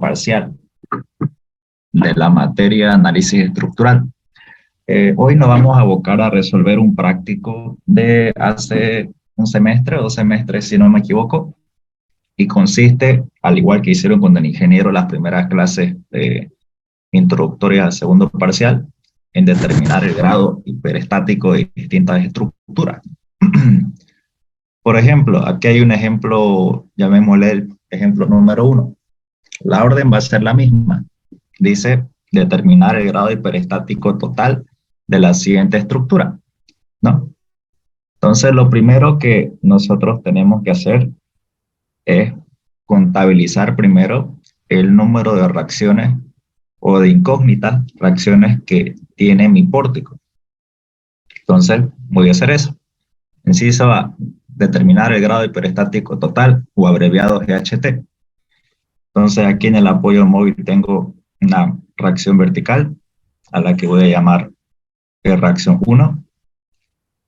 parcial de la materia análisis estructural. Hoy nos vamos a abocar a resolver un práctico de hace un semestre o 2 semestres, si no me equivoco, y consiste, al igual que hicieron con el ingeniero las primeras clases introductorias al segundo parcial, en determinar el grado hiperestático de distintas estructuras. Por ejemplo, aquí hay un ejemplo, llamémosle el ejemplo número 1. La orden va a ser la misma. Dice determinar el grado hiperestático total de la siguiente estructura, ¿no? Entonces, lo primero que nosotros tenemos que hacer es contabilizar primero el número de reacciones o de incógnitas reacciones que tiene mi pórtico. Entonces, voy a hacer eso. Inciso A, determinar el grado hiperestático total o abreviado GHT. Entonces, aquí en el apoyo móvil tengo una reacción vertical a la que voy a llamar reacción 1.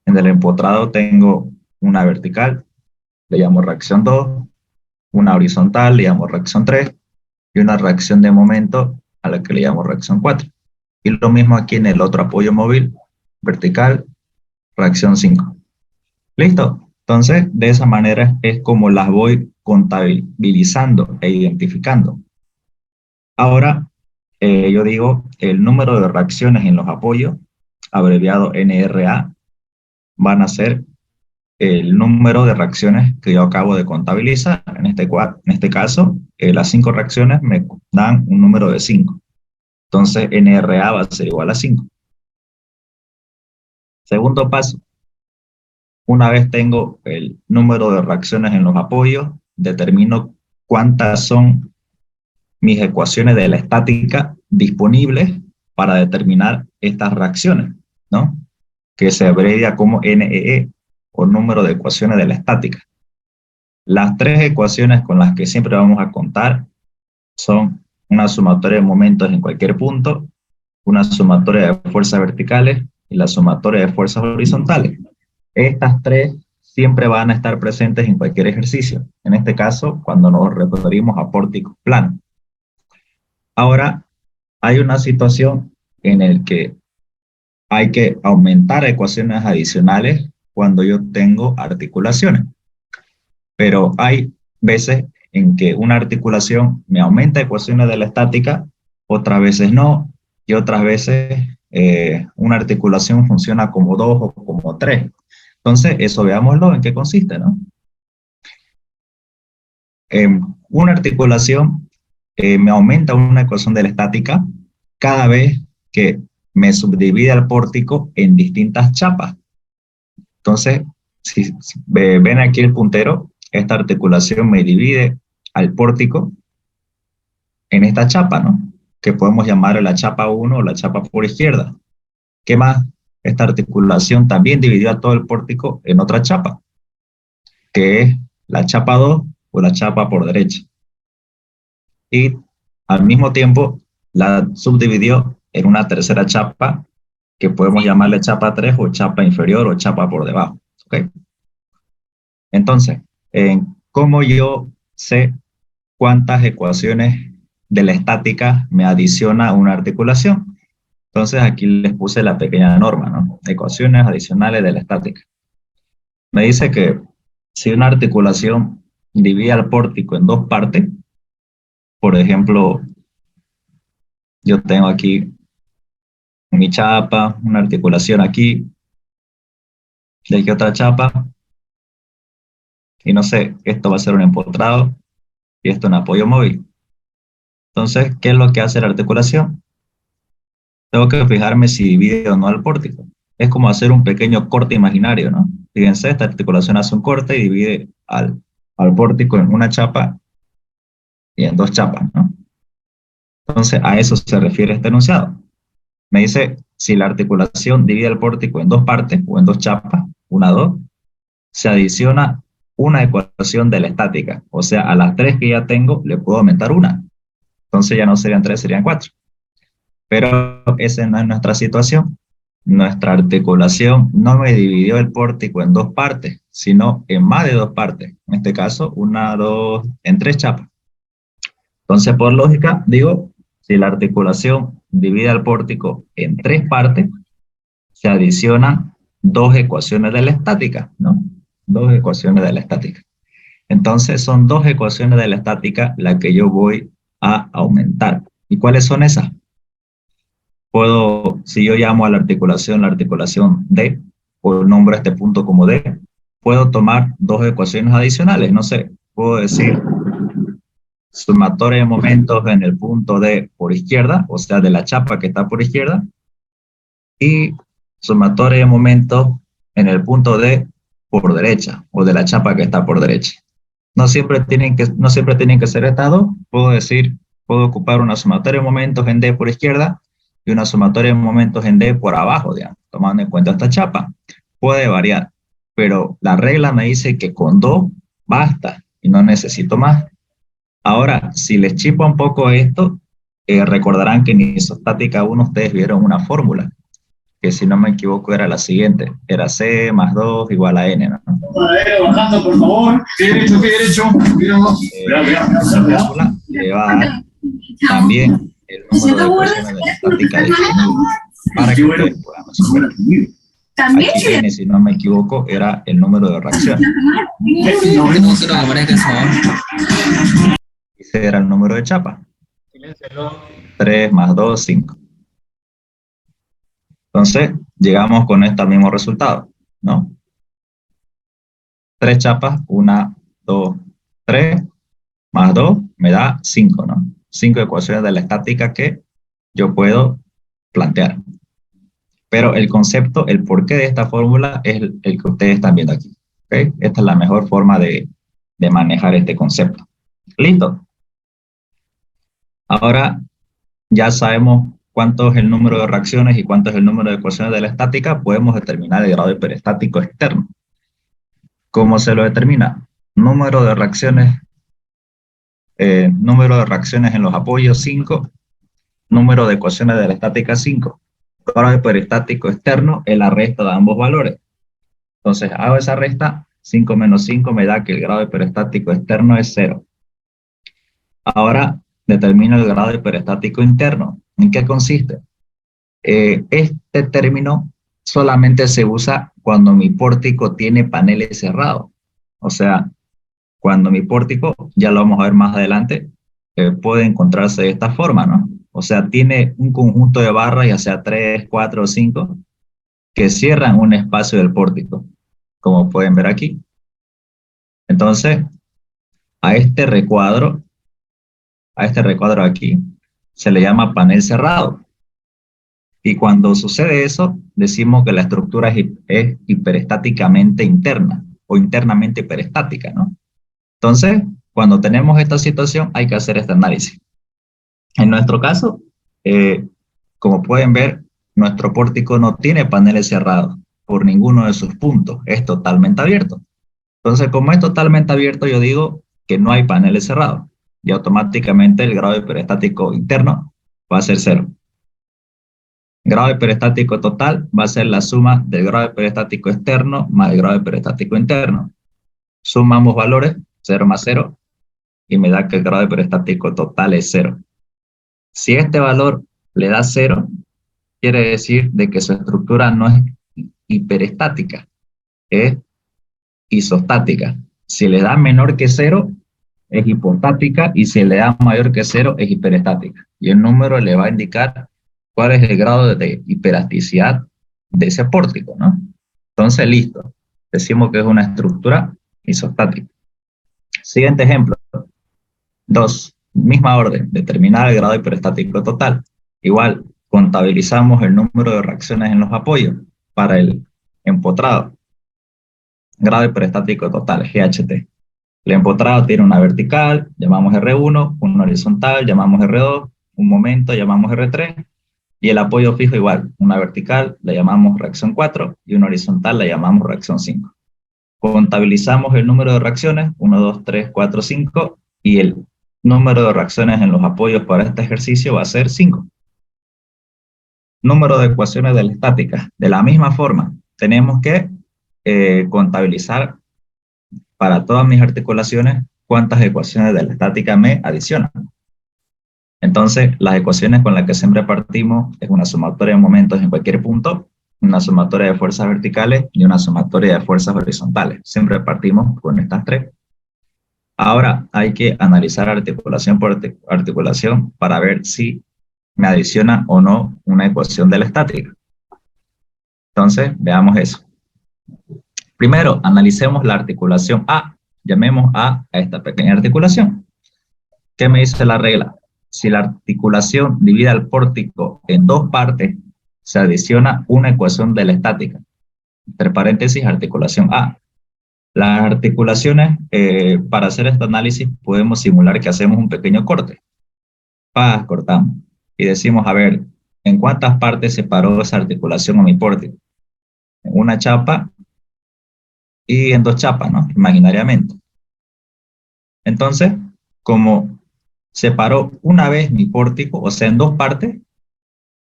En el empotrado tengo una vertical, le llamo reacción 2, una horizontal, le llamo reacción 3, y una reacción de momento a la que le llamo reacción 4. Y lo mismo aquí en el otro apoyo móvil, vertical, reacción 5. ¿Listo? Entonces, de esa manera es como las voy contabilizando e identificando. Ahora, yo digo, el número de reacciones en los apoyos, abreviado NRA, van a ser el número de reacciones que yo acabo de contabilizar. En este caso, las 5 reacciones me dan un número de 5. Entonces, NRA va a ser igual a 5. Segundo paso. Una vez tengo el número de reacciones en los apoyos, determino cuántas son mis ecuaciones de la estática disponibles para determinar estas reacciones, ¿no? Que se abrevia como NEE, o número de ecuaciones de la estática. Las 3 ecuaciones con las que siempre vamos a contar son una sumatoria de momentos en cualquier punto, una sumatoria de fuerzas verticales y la sumatoria de fuerzas horizontales. Estas 3 siempre van a estar presentes en cualquier ejercicio. En este caso, cuando nos referimos a pórticos planos. Ahora, hay una situación en la que hay que aumentar ecuaciones adicionales cuando yo tengo articulaciones. Pero hay veces en que una articulación me aumenta ecuaciones de la estática, otras veces no, y otras veces una articulación funciona como 2 o como 3. Entonces, eso veámoslo en qué consiste, ¿no? Una articulación me aumenta una ecuación de la estática cada vez que me subdivide el pórtico en distintas chapas. Entonces, si ven aquí el puntero, esta articulación me divide al pórtico en esta chapa, ¿no? Que podemos llamar la chapa 1 o la chapa por izquierda. ¿Qué más? Esta articulación también dividió a todo el pórtico en otra chapa, que es la chapa 2 o la chapa por derecha. Y al mismo tiempo la subdividió en una tercera chapa que podemos llamarle chapa 3 o chapa inferior o chapa por debajo. ¿Okay? Entonces, ¿cómo yo sé cuántas ecuaciones de la estática me adiciona una articulación? Entonces aquí les puse la pequeña norma, ¿no? Ecuaciones adicionales de la estática. Me dice que si una articulación divide al pórtico en 2 partes, por ejemplo, yo tengo aquí mi chapa, una articulación aquí, de aquí otra chapa, y no sé, esto va a ser un empotrado y esto un apoyo móvil. Entonces, ¿qué es lo que hace la articulación? Tengo que fijarme si divide o no al pórtico. Es como hacer un pequeño corte imaginario, ¿no? Fíjense, esta articulación hace un corte y divide al pórtico en una chapa y en 2 chapas, ¿no? Entonces, a eso se refiere este enunciado. Me dice, si la articulación divide el pórtico en 2 partes o en 2 chapas, 1, 2, se adiciona una ecuación de la estática. O sea, a las 3 que ya tengo, le puedo aumentar una. Entonces ya no serían 3, serían 4. Pero esa no es nuestra situación. Nuestra articulación no me dividió el pórtico en 2 partes, sino en más de 2 partes. En este caso, 1, 2, en 3 chapas. Entonces, por lógica, digo, si la articulación divide al pórtico en tres partes, se adicionan dos ecuaciones de la estática, ¿no? Dos ecuaciones de la estática. Entonces, son dos ecuaciones de la estática las que yo voy a aumentar. ¿Y cuáles son esas? Puedo, si yo llamo a la articulación D, o nombro a este punto como D, puedo tomar dos ecuaciones adicionales. No sé, puedo decir sumatoria de momentos en el punto D por izquierda, o sea, de la chapa que está por izquierda, y sumatoria de momentos en el punto D por derecha, o de la chapa que está por derecha. No siempre tienen que ser estas dos. Puedo decir, puedo ocupar una sumatoria de momentos en D por izquierda y una sumatoria de momentos en D por abajo, digamos, tomando en cuenta esta chapa. Puede variar, pero la regla me dice que con dos basta y no necesito más. Ahora, si les chipo un poco esto, recordarán que en isostática 1 ustedes vieron una fórmula, que si no me equivoco era la siguiente, era C más 2 igual a N, ¿no? Bajando, por favor. ¿Qué derecho, qué derecho? Esa fórmula le va a dar también el número de ecuaciones de la estática disponible para que ustedes puedan resolver. Aquí N, si no me equivoco, era el número de reacciones. Ese era el número de chapa. 3 más 2, 5. Entonces, llegamos con este mismo resultado, ¿no? 3 chapas, 1, 2, 3, más 2 me da 5, ¿no? 5 ecuaciones de la estática que yo puedo plantear. Pero el concepto, el porqué de esta fórmula es el que ustedes están viendo aquí. ¿Okay? Esta es la mejor forma de manejar este concepto. ¿Listo? Ahora ya sabemos cuánto es el número de reacciones y cuánto es el número de ecuaciones de la estática. Podemos determinar el grado hiperestático externo. ¿Cómo se lo determina? Número de reacciones en los apoyos 5, número de ecuaciones de la estática 5. Grado hiperestático externo es la resta de ambos valores. Entonces hago esa resta, 5 menos 5 me da que el grado hiperestático externo es 0. Ahora determino el grado hiperestático interno. ¿En qué consiste? Este término solamente se usa cuando mi pórtico tiene paneles cerrados. O sea, cuando mi pórtico, ya lo vamos a ver más adelante, puede encontrarse de esta forma, ¿no? O sea, tiene un conjunto de barras, ya sea 3, 4 o 5, que cierran un espacio del pórtico, como pueden ver aquí. Entonces, a este recuadro aquí, se le llama panel cerrado. Y cuando sucede eso, decimos que la estructura es hiperestáticamente interna, o internamente hiperestática, ¿no? Entonces, cuando tenemos esta situación, hay que hacer este análisis. En nuestro caso, como pueden ver, nuestro pórtico no tiene paneles cerrados por ninguno de sus puntos, es totalmente abierto. Entonces, como es totalmente abierto, yo digo que no hay paneles cerrados y automáticamente el grado hiperestático interno va a ser 0. Grado hiperestático total va a ser la suma del grado hiperestático externo más el grado hiperestático interno. Sumamos valores, 0 más 0, y me da que el grado hiperestático total es 0. Si este valor le da 0, quiere decir de que su estructura no es hiperestática, es isostática. Si le da menor que 0, es hipostática, y si le da mayor que 0, es hiperestática. Y el número le va a indicar cuál es el grado de hiperelasticidad de ese pórtico, ¿no? Entonces, listo. Decimos que es una estructura isostática. Siguiente ejemplo. 2. Misma orden. Determinar el grado hiperestático total. Igual, contabilizamos el número de reacciones en los apoyos para el empotrado. Grado hiperestático total, GHT. El empotrado tiene una vertical, llamamos R1, una horizontal, llamamos R2, un momento, llamamos R3, y el apoyo fijo igual, una vertical, la llamamos reacción 4, y una horizontal la llamamos reacción 5. Contabilizamos el número de reacciones, 1, 2, 3, 4, 5, y el número de reacciones en los apoyos para este ejercicio va a ser 5. Número de ecuaciones de la estática. De la misma forma, tenemos que contabilizar para todas mis articulaciones cuántas ecuaciones de la estática me adicionan. Entonces, las ecuaciones con las que siempre partimos es una sumatoria de momentos en cualquier punto, una sumatoria de fuerzas verticales y una sumatoria de fuerzas horizontales. Siempre partimos con estas tres. Ahora hay que analizar articulación por articulación para ver si me adiciona o no una ecuación de la estática. Entonces, veamos eso. Primero, analicemos la articulación A. Llamemos A a esta pequeña articulación. ¿Qué me dice la regla? Si la articulación divide al pórtico en dos partes, se adiciona una ecuación de la estática. Entre paréntesis, articulación A. Las articulaciones, para hacer este análisis, podemos simular que hacemos un pequeño corte. Cortamos. Y decimos, a ver, ¿en cuántas partes separó esa articulación a mi pórtico? En una chapa y en dos chapas, ¿no? Imaginariamente. Entonces, como separó una vez mi pórtico, o sea, en dos partes,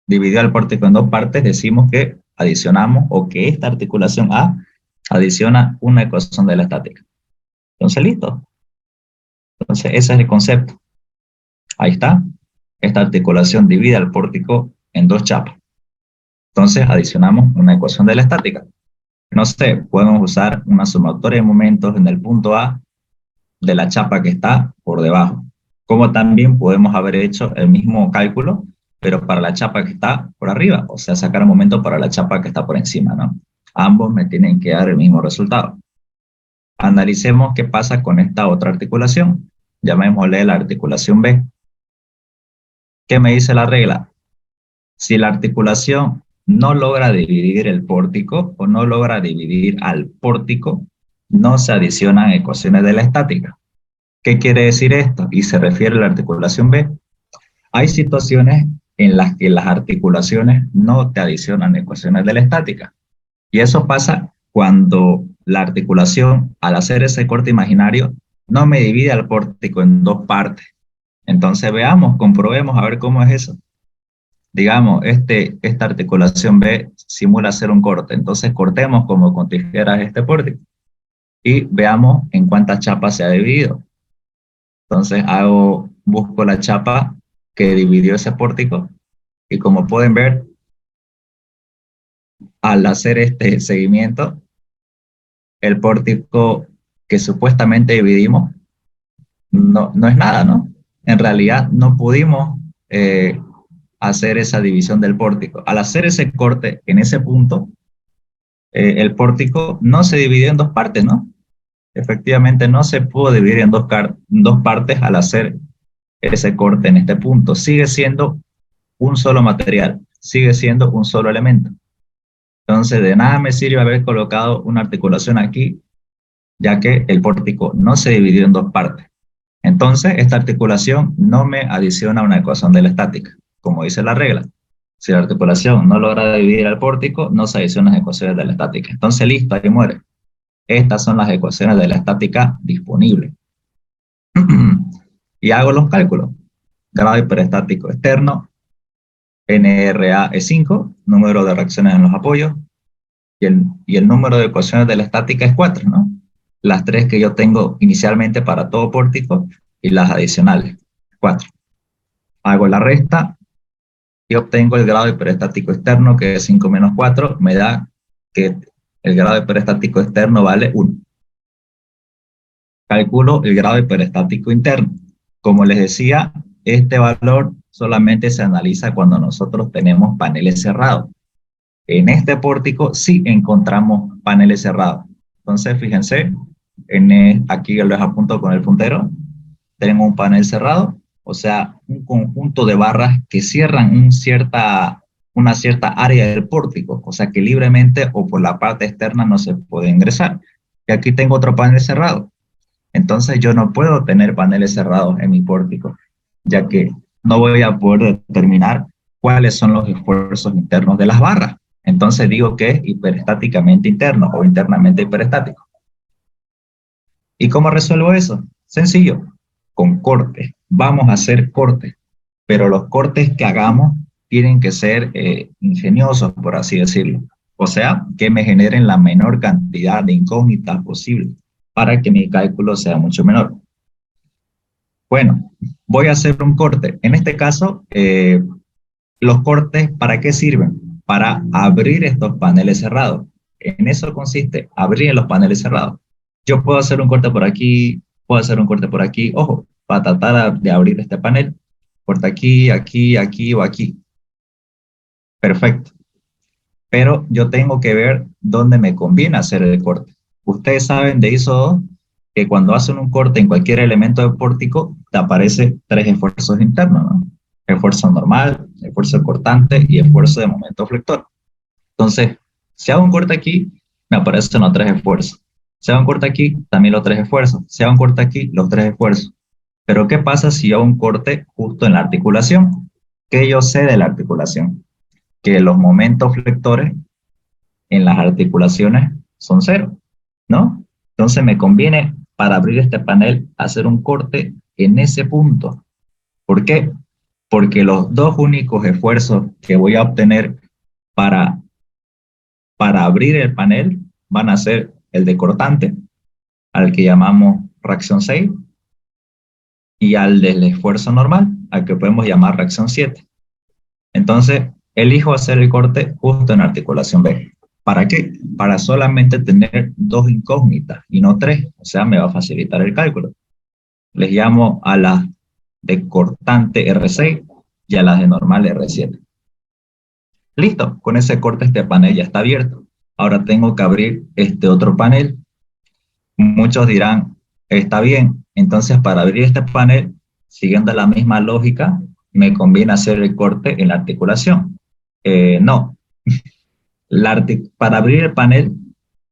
dividió el pórtico en dos partes, decimos que adicionamos o que esta articulación A adiciona una ecuación de la estática. Entonces, listo. Entonces, ese es el concepto. Ahí está. Esta articulación divide el pórtico en dos chapas. Entonces, adicionamos una ecuación de la estática. No sé, podemos usar una sumatoria de momentos en el punto A de la chapa que está por debajo. Como también podemos haber hecho el mismo cálculo, pero para la chapa que está por arriba, o sea, sacar un momento para la chapa que está por encima, ¿no? Ambos me tienen que dar el mismo resultado. Analicemos qué pasa con esta otra articulación. Llamémosle la articulación B. ¿Qué me dice la regla? Si la articulación no logra dividir el pórtico o no logra dividir al pórtico, no se adicionan ecuaciones de la estática. ¿Qué quiere decir esto? Y se refiere a la articulación B. Hay situaciones en las que las articulaciones no te adicionan ecuaciones de la estática. Y eso pasa cuando la articulación, al hacer ese corte imaginario, no me divide al pórtico en dos partes. Entonces veamos, comprobemos a ver cómo es eso. Digamos, esta articulación B simula hacer un corte. Entonces cortemos como con tijeras este pórtico. Y veamos en cuántas chapas se ha dividido. Entonces busco la chapa que dividió ese pórtico. Y como pueden ver, al hacer este seguimiento, el pórtico que supuestamente dividimos no es nada, ¿no? En realidad no pudimos hacer esa división del pórtico. Al hacer ese corte en ese punto, el pórtico no se dividió en dos partes, ¿no? Efectivamente no se pudo dividir en dos partes al hacer ese corte en este punto. Sigue siendo un solo material, sigue siendo un solo elemento. Entonces, de nada me sirve haber colocado una articulación aquí, ya que el pórtico no se dividió en dos partes. Entonces, esta articulación no me adiciona una ecuación de la estática, como dice la regla. Si la articulación no logra dividir al pórtico, no se adicionan las ecuaciones de la estática. Entonces, listo, ahí muere. Estas son las ecuaciones de la estática disponibles. Y hago los cálculos. Grado hiperestático externo, NRA es 5, número de reacciones en los apoyos, y el número de ecuaciones de la estática es 4, ¿no? Las 3 que yo tengo inicialmente para todo pórtico y las adicionales, 4. Hago la resta y obtengo el grado hiperestático externo, que es 5 menos 4, me da que el grado hiperestático externo vale 1. Calculo el grado hiperestático interno. Como les decía, este valor solamente se analiza cuando nosotros tenemos paneles cerrados. En este pórtico sí encontramos paneles cerrados. Entonces, fíjense, aquí les apunto con el puntero. Tenemos un panel cerrado, o sea, un conjunto de barras que cierran una cierta área del pórtico, o sea que libremente o por la parte externa no se puede ingresar. Y aquí tengo otro panel cerrado. Entonces yo no puedo tener paneles cerrados en mi pórtico, ya que no voy a poder determinar cuáles son los esfuerzos internos de las barras. Entonces digo que es hiperestáticamente interno o internamente hiperestático. ¿Y cómo resuelvo eso? Sencillo, con cortes. Vamos a hacer cortes, pero los cortes que hagamos tienen que ser ingeniosos, por así decirlo. O sea, que me generen la menor cantidad de incógnitas posible para que mi cálculo sea mucho menor. Bueno, voy a hacer un corte. En este caso, los cortes, ¿para qué sirven? Para abrir estos paneles cerrados. En eso consiste, abrir los paneles cerrados. Yo puedo hacer un corte por aquí, puedo hacer un corte por aquí. Ojo, para tratar de abrir este panel, corta aquí, aquí, aquí o aquí. Perfecto. Pero yo tengo que ver dónde me conviene hacer el corte. Ustedes saben de ISO 2 que cuando hacen un corte en cualquier elemento de pórtico, te aparece 3 esfuerzos internos, ¿no? Esfuerzo normal, esfuerzo cortante y esfuerzo de momento flector. Entonces, si hago un corte aquí, me aparecen los 3 esfuerzos. Si hago un corte aquí, también los 3 esfuerzos. Si hago un corte aquí, los 3 esfuerzos. Pero ¿qué pasa si hago un corte justo en la articulación? ¿Qué yo sé de la articulación? Que los momentos flectores en las articulaciones son 0, ¿no? Entonces me conviene para abrir este panel hacer un corte en ese punto. ¿Por qué? Porque los dos únicos esfuerzos que voy a obtener para, para abrir el panel van a ser el de cortante, al que llamamos reacción 6, y al del esfuerzo normal, al que podemos llamar reacción 7. Entonces, elijo hacer el corte justo en articulación B. ¿Para qué? Para solamente tener 2 incógnitas y no 3. O sea, me va a facilitar el cálculo. Les llamo a las de cortante R6 y a las de normal R7. Listo, con ese corte este panel ya está abierto. Ahora tengo que abrir este otro panel. Muchos dirán, está bien, entonces para abrir este panel, siguiendo la misma lógica, me conviene hacer el corte en la articulación. No, para abrir el panel,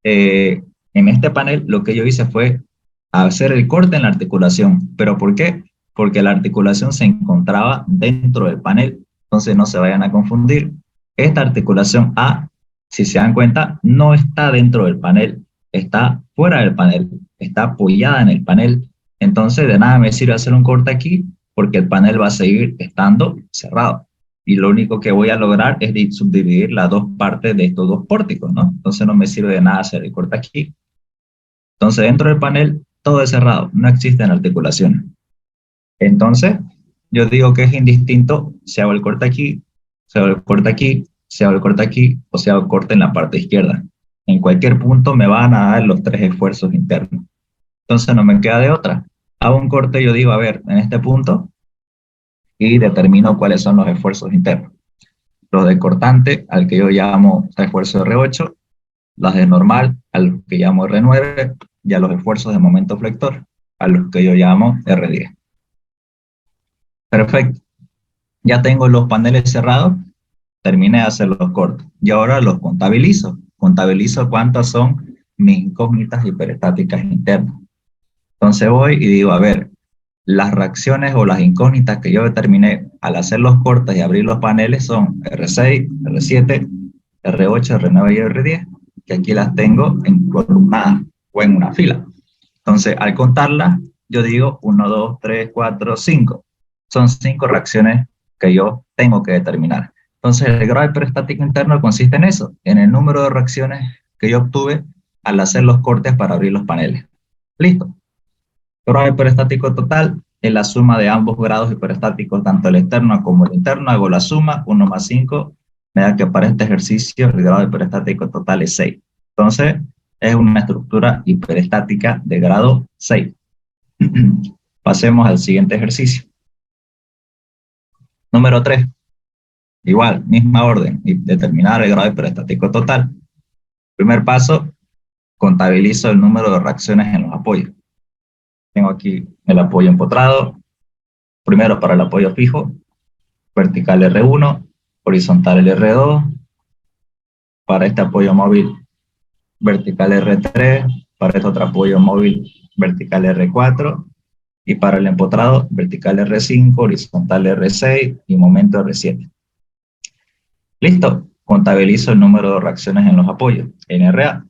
en este panel lo que yo hice fue hacer el corte en la articulación. ¿Pero por qué? Porque la articulación se encontraba dentro del panel. Entonces no se vayan a confundir. Esta articulación A, si se dan cuenta, no está dentro del panel, está fuera del panel, está apoyada en el panel. Entonces de nada me sirve hacer un corte aquí porque el panel va a seguir estando cerrado. Y lo único que voy a lograr es subdividir las dos partes de estos dos pórticos, ¿no? Entonces no me sirve de nada hacer el corte aquí. Entonces dentro del panel todo es cerrado, no existen articulaciones. Entonces yo digo que es indistinto si hago el corte aquí, si hago el corte aquí, si hago el corte aquí o si hago el corte en la parte izquierda. En cualquier punto me van a dar los 3 esfuerzos internos. Entonces no me queda de otra. Hago un corte, yo digo, a ver, en este punto, y determino cuáles son los esfuerzos internos. Los de cortante, al que yo llamo esfuerzo R8, las de normal, al que llamo R9, y a los esfuerzos de momento flector, a los que yo llamo R10. Perfecto. Ya tengo los paneles cerrados, terminé de hacer los cortes. Y ahora los contabilizo. Contabilizo cuántas son mis incógnitas hiperestáticas internas. Entonces voy y digo, a ver, las reacciones o las incógnitas que yo determiné al hacer los cortes y abrir los paneles son R6, R7, R8, R9 y R10, que aquí las tengo en columnadas o en una fila. Entonces, al contarlas, yo digo 1, 2, 3, 4, 5. Son 5 reacciones que yo tengo que determinar. Entonces, el grado hiperestático interno consiste en eso, en el número de reacciones que yo obtuve al hacer los cortes para abrir los paneles. Listo. Grado hiperestático total es la suma de ambos grados hiperestáticos, tanto el externo como el interno. Hago la suma, 1 más 5, me da que para este ejercicio el grado hiperestático total es 6. Entonces, es una estructura hiperestática de grado 6. Pasemos al siguiente ejercicio. Número 3. Igual, misma orden, y determinar el grado hiperestático total. Primer paso, contabilizo el número de reacciones en los apoyos. Tengo aquí el apoyo empotrado. Primero para el apoyo fijo, vertical R1, horizontal R2. Para este apoyo móvil, vertical R3. Para este otro apoyo móvil, vertical R4. Y para el empotrado, vertical R5, horizontal R6 y momento R7. Listo, contabilizo el número de reacciones en los apoyos. NRA,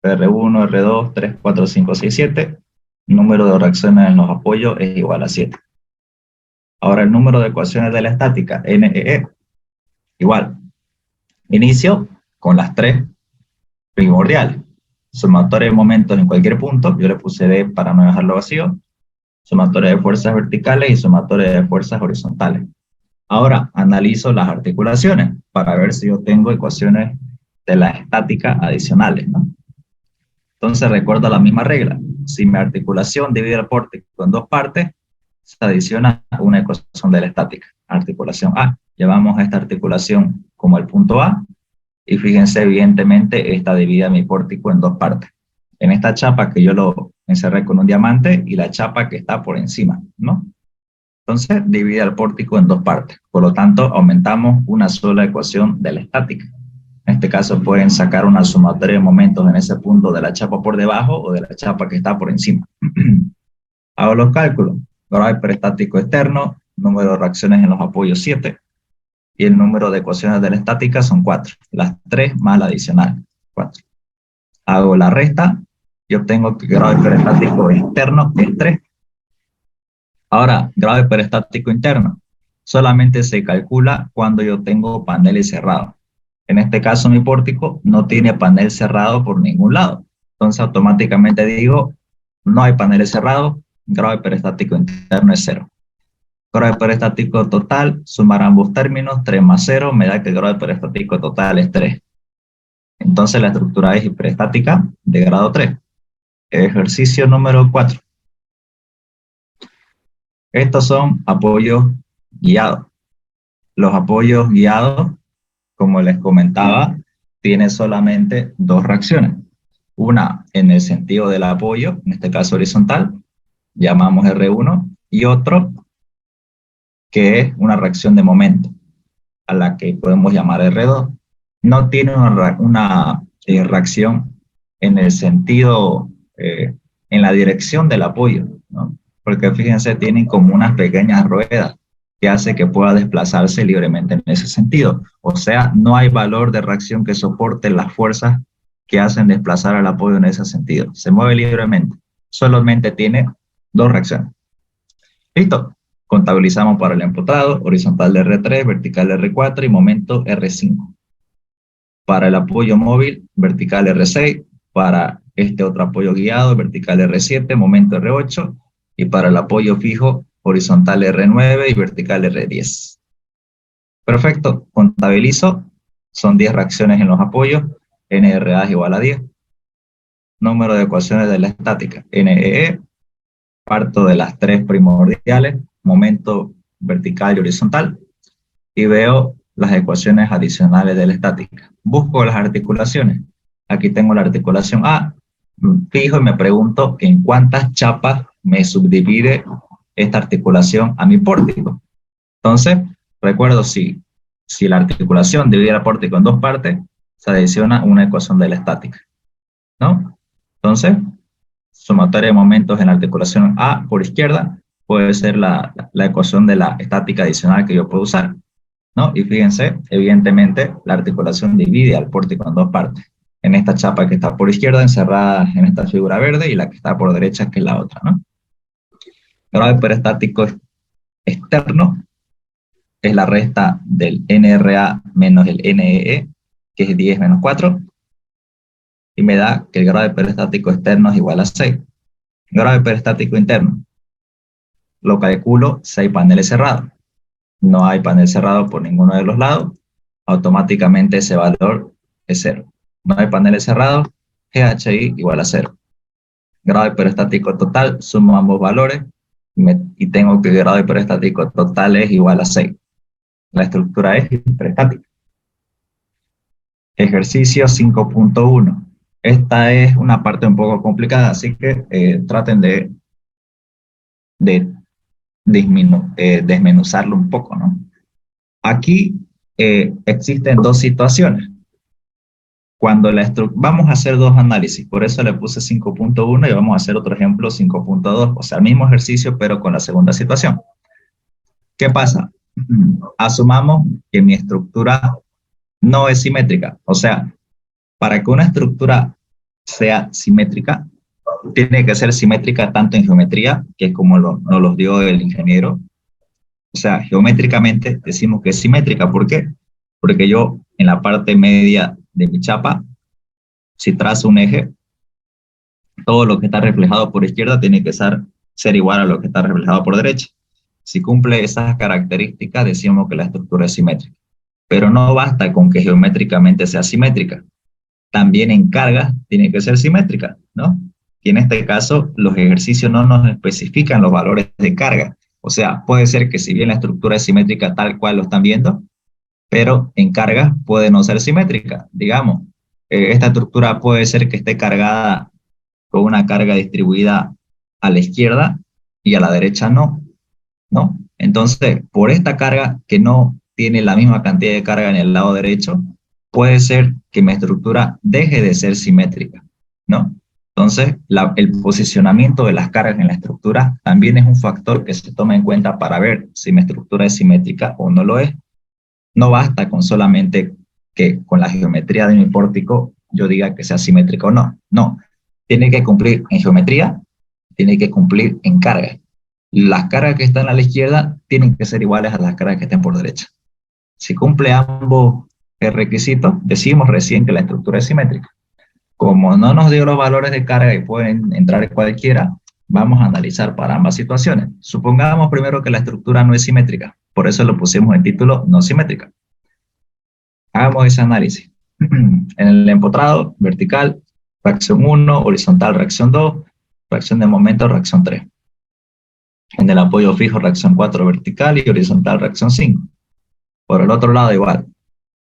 R1, R2, 3, 4, 5, 6, 7. Número de reacciones en los apoyos es igual a 7. Ahora el número de ecuaciones de la estática, NEE, igual. Inicio con las 3 primordiales. Sumatoria de momentos en cualquier punto, yo le puse D para no dejarlo vacío. sumatoria de fuerzas verticales y sumatoria de fuerzas horizontales. Ahora analizo las articulaciones para ver si yo tengo ecuaciones de la estática adicionales, ¿no? Entonces recuerda la misma regla. Si mi articulación divide el pórtico en dos partes, se adiciona una ecuación de la estática. Articulación A. Llevamos esta articulación como el punto A y fíjense, evidentemente, esta divide mi pórtico en dos partes. En esta chapa que yo lo encerré con un diamante y la chapa que está por encima, ¿no? Entonces divide el pórtico en dos partes. Por lo tanto, aumentamos una sola ecuación de la estática. En este caso pueden sacar una sumatoria de momentos en ese punto de la chapa por debajo o de la chapa que está por encima. Hago los cálculos. Grado hiperestático externo, número de reacciones en los apoyos 7 y el número de ecuaciones de la estática son 4. Las 3 más la adicional, 4. Hago la resta y obtengo que el grado hiperestático externo es 3. Ahora, grado hiperestático interno solamente se calcula cuando yo tengo paneles cerrados. En este caso, mi pórtico no tiene panel cerrado por ningún lado. Entonces, automáticamente digo, no hay paneles cerrados, grado hiperestático interno es 0. Grado hiperestático total, sumar ambos términos, 3 más 0, me da que el grado hiperestático total es 3. Entonces, la estructura es hiperestática de grado 3. Ejercicio número 4. Estos son apoyos guiados. Los apoyos guiados, como les comentaba, tienen solamente dos reacciones. Una en el sentido del apoyo, en este caso horizontal, llamamos R1, y otro que es una reacción de momento, a la que podemos llamar R2. No tiene una reacción en el sentido, en la dirección del apoyo, ¿no? Porque fíjense, tienen como unas pequeñas ruedas que hace que pueda desplazarse libremente en ese sentido. O sea, no hay valor de reacción que soporte las fuerzas que hacen desplazar al apoyo en ese sentido. Se mueve libremente. Solamente tiene dos reacciones. Listo. Contabilizamos para el empotrado, horizontal de R3, vertical R4 y momento R5. Para el apoyo móvil, vertical R6. Para este otro apoyo guiado, vertical R7, momento R8. Y para el apoyo fijo, horizontal R9 y vertical R10. Perfecto, contabilizo. Son 10 reacciones en los apoyos. NRA es igual a 10. Número de ecuaciones de la estática. NEE. Parto de las 3 primordiales. Momento vertical y horizontal. Y veo las ecuaciones adicionales de la estática. Busco las articulaciones. Aquí tengo la articulación A. Fijo y me pregunto en cuántas chapas me subdivide esta articulación a mi pórtico. Entonces, recuerdo si la articulación divide el pórtico en dos partes, se adiciona una ecuación de la estática, ¿no? Entonces, sumatoria de momentos en la articulación A por izquierda puede ser la ecuación de la estática adicional que yo puedo usar, ¿no? Y fíjense, evidentemente, la articulación divide al pórtico en dos partes. En esta chapa que está por izquierda, encerrada en esta figura verde, y la que está por derecha, que es la otra, ¿no? Grado hiperestático externo es la resta del NRA menos el NEE, que es 10 menos 4, y me da que el grado hiperestático externo es igual a 6. Grado hiperestático interno, lo calculo si hay paneles cerrados. No hay panel cerrado por ninguno de los lados, automáticamente ese valor es 0. No hay paneles cerrados, GHI igual a 0. Grado hiperestático total, sumo ambos valores y tengo que el grado hiperestático total es igual a 6. La estructura es hiperestática. Ejercicio 5.1. Esta es una parte un poco complicada, así que traten de desmenuzarlo un poco, ¿no? Aquí existen dos situaciones. Cuando vamos a hacer dos análisis, por eso le puse 5.1 y vamos a hacer otro ejemplo 5.2, o sea, el mismo ejercicio, pero con la segunda situación. ¿Qué pasa? Asumamos que mi estructura no es simétrica, o sea, para que una estructura sea simétrica, tiene que ser simétrica tanto en geometría, que es como nos los dio el ingeniero. O sea, geométricamente decimos que es simétrica. ¿Por qué? Porque yo en la parte media de mi chapa, si trazo un eje, todo lo que está reflejado por izquierda tiene que ser ser igual a lo que está reflejado por derecha. Si cumple esas características, decimos que la estructura es simétrica. Pero no basta con que geométricamente sea simétrica. También en cargas tiene que ser simétrica, ¿no? Y en este caso, los ejercicios no nos especifican los valores de carga. O sea, puede ser que si bien la estructura es simétrica tal cual lo están viendo, pero en cargas puede no ser simétrica. Digamos, esta estructura puede ser que esté cargada con una carga distribuida a la izquierda y a la derecha no, ¿no? Entonces, por esta carga que no tiene la misma cantidad de carga en el lado derecho, puede ser que mi estructura deje de ser simétrica, ¿no? Entonces, el posicionamiento de las cargas en la estructura también es un factor que se toma en cuenta para ver si mi estructura es simétrica o no lo es. No basta con solamente que con la geometría de mi pórtico yo diga que sea simétrica o no. No, tiene que cumplir en geometría, tiene que cumplir en carga. Las cargas que están a la izquierda tienen que ser iguales a las cargas que estén por derecha. Si cumple ambos requisitos, decimos recién que la estructura es simétrica. Como no nos dio los valores de carga y pueden entrar cualquiera, vamos a analizar para ambas situaciones. Supongamos primero que la estructura no es simétrica, por eso lo pusimos en título no simétrica. Hagamos ese análisis. En el empotrado, vertical, reacción 1, horizontal, reacción 2, reacción de momento, reacción 3. En el apoyo fijo, reacción 4, vertical y horizontal, reacción 5. Por el otro lado, igual.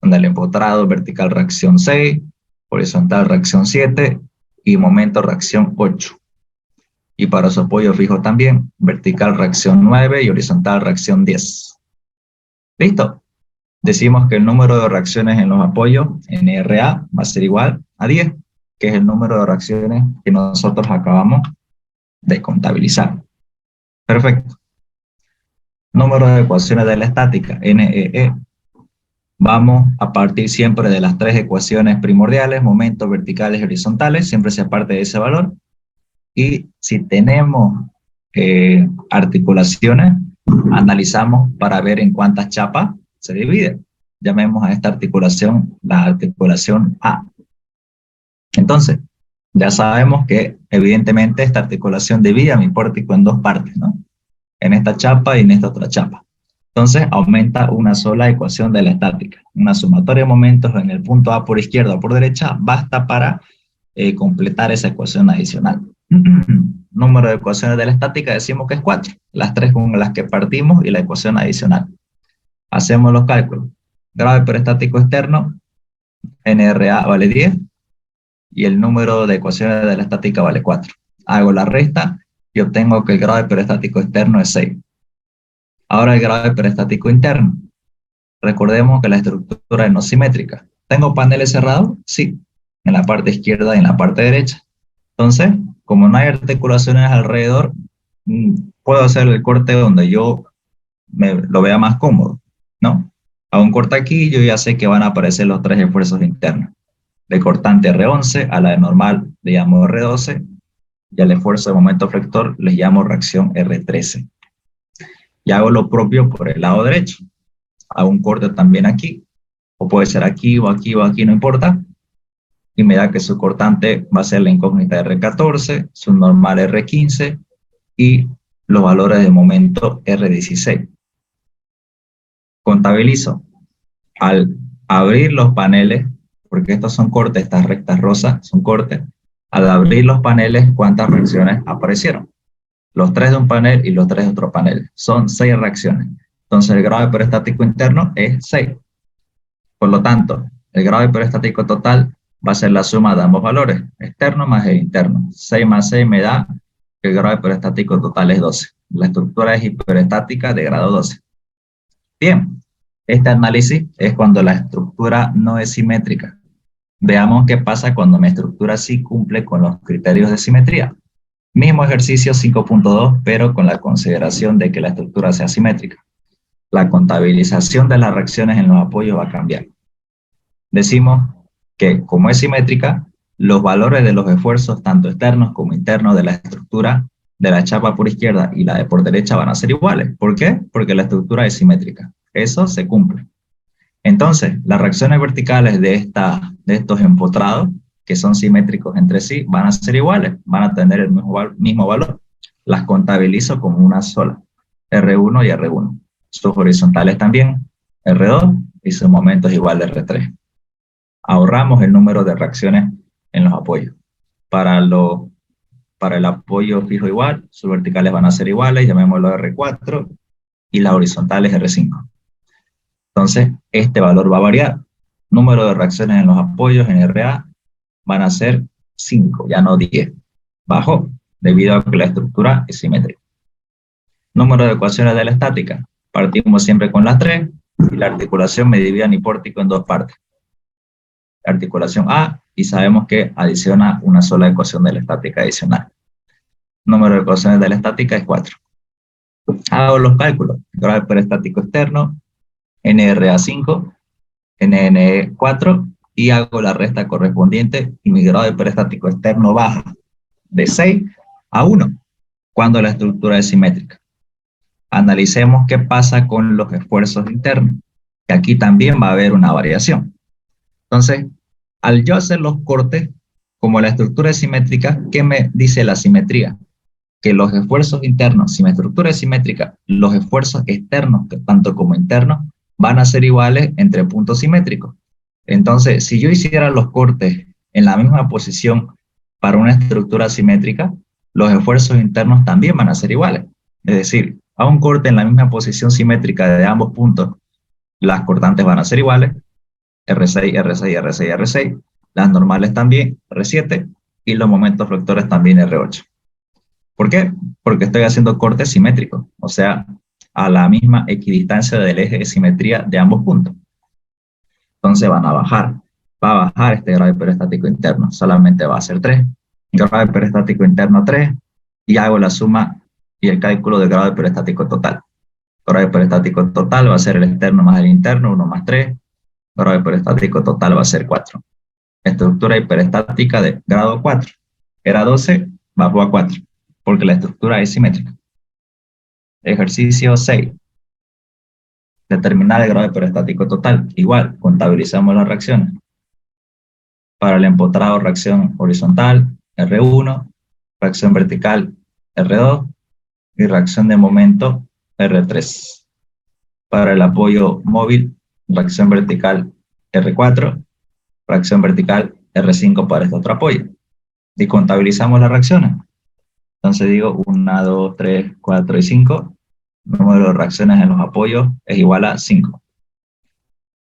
En el empotrado, vertical, reacción 6, horizontal, reacción 7 y momento, reacción 8. Y para su apoyo fijo también, vertical, reacción 9 y horizontal, reacción 10. ¿Listo? Decimos que el número de reacciones en los apoyos, NRA, va a ser igual a 10, que es el número de reacciones que nosotros acabamos de contabilizar. Perfecto. Número de ecuaciones de la estática, NEE. Vamos a partir siempre de las tres ecuaciones primordiales, momentos verticales y horizontales, siempre se parte de ese valor. Y si tenemos articulaciones, analizamos para ver en cuántas chapas se divide. Llamemos a esta articulación la articulación A. Entonces, ya sabemos que evidentemente esta articulación divide a mi pórtico en dos partes, ¿no? En esta chapa y en esta otra chapa. Entonces, aumenta una sola ecuación de la estática. Una sumatoria de momentos en el punto A por izquierda o por derecha basta para completar esa ecuación adicional. Número de ecuaciones de la estática decimos que es 4. Las tres con las que partimos y la ecuación adicional. Hacemos los cálculos. Grado hiperestático externo, NRA vale 10 y el número de ecuaciones de la estática vale 4. Hago la resta y obtengo que el grado hiperestático externo es 6. Ahora el grado hiperestático interno. Recordemos que la estructura es no simétrica. ¿Tengo paneles cerrados? Sí, en la parte izquierda y en la parte derecha. Entonces, como no hay articulaciones alrededor, puedo hacer el corte donde yo lo vea más cómodo, ¿no? Hago un corte aquí y yo ya sé que van a aparecer los tres esfuerzos internos. De cortante R11 a la de normal le llamo R12 y al esfuerzo de momento flector les llamo reacción R13. Y hago lo propio por el lado derecho. Hago un corte también aquí, o puede ser aquí o aquí o aquí, no importa. Y me da que su cortante va a ser la incógnita R14, su normal R15 y los valores de momento R16. Contabilizo. Al abrir los paneles, porque estos son cortes, estas rectas rosas son cortes, al abrir los paneles, ¿cuántas reacciones aparecieron? Los tres de un panel y los tres de otro panel. Son 6 reacciones. Entonces el grado hiperestático interno es 6. Por lo tanto, el grado hiperestático total va a ser la suma de ambos valores, externo más el interno. 6 más 6 me da que el grado hiperestático total es 12. La estructura es hiperestática de grado 12. Bien, este análisis es cuando la estructura no es simétrica. Veamos qué pasa cuando mi estructura sí cumple con los criterios de simetría. Mismo ejercicio 5.2, pero con la consideración de que la estructura sea simétrica. La contabilización de las reacciones en los apoyos va a cambiar. Decimos que, como es simétrica, los valores de los esfuerzos, tanto externos como internos de la estructura de la chapa por izquierda y la de por derecha van a ser iguales. ¿Por qué? Porque la estructura es simétrica. Eso se cumple. Entonces, las reacciones verticales de estos empotrados, que son simétricos entre sí, van a ser iguales, van a tener el mismo valor. las contabilizo como una sola, R1 y R1. Sus horizontales también, R2, y su momento es igual a R3. Ahorramos el número de reacciones en los apoyos. Para el apoyo fijo igual, sus verticales van a ser iguales, llamémoslo R4, y las horizontales R5. Entonces, este valor va a variar. Número de reacciones en los apoyos en RA van a ser 5, ya no 10. Bajó, debido a que la estructura es simétrica. Número de ecuaciones de la estática. Partimos siempre con las 3, y la articulación me divide a mi pórtico en dos partes. La articulación A, y sabemos que adiciona una sola ecuación de la estática adicional. Número de ecuaciones de la estática es 4. Hago los cálculos. Grado hiperestático externo, NRA5, NN4, y hago la resta correspondiente, y mi grado hiperestático externo baja de 6 a 1 cuando la estructura es simétrica. Analicemos qué pasa con los esfuerzos internos, que aquí también va a haber una variación. Entonces, al yo hacer los cortes, como la estructura es simétrica, ¿qué me dice la simetría? Que los esfuerzos internos, si mi estructura es simétrica, los esfuerzos externos, tanto como internos, van a ser iguales entre puntos simétricos. Entonces, si yo hiciera los cortes en la misma posición para una estructura simétrica, los esfuerzos internos también van a ser iguales. Es decir, a un corte en la misma posición simétrica de ambos puntos, las cortantes van a ser iguales, R6, R6, R6, R6, las normales también, R7, y los momentos flectores también R8. ¿Por qué? Porque estoy haciendo cortes simétricos, o sea, a la misma equidistancia del eje de simetría de ambos puntos. Entonces van a bajar. Va a bajar este grado hiperestático interno, solamente va a ser 3. Grado hiperestático interno 3, y hago la suma y el cálculo del grado hiperestático total. Grado hiperestático total va a ser el externo más el interno, 1 más 3. Grado hiperestático total va a ser 4. Estructura hiperestática de grado 4. Era 12, bajó a 4, porque la estructura es simétrica. Ejercicio 6. Determinar el grado hiperestático total. Igual, contabilizamos las reacciones. Para el empotrado, reacción horizontal, R1, reacción vertical, R2, y reacción de momento, R3. Para el apoyo móvil, reacción vertical, R4, reacción vertical, R5 para este otro apoyo. Y contabilizamos las reacciones. Entonces digo 1, 2, 3, 4 y 5. El número de reacciones en los apoyos es igual a 5.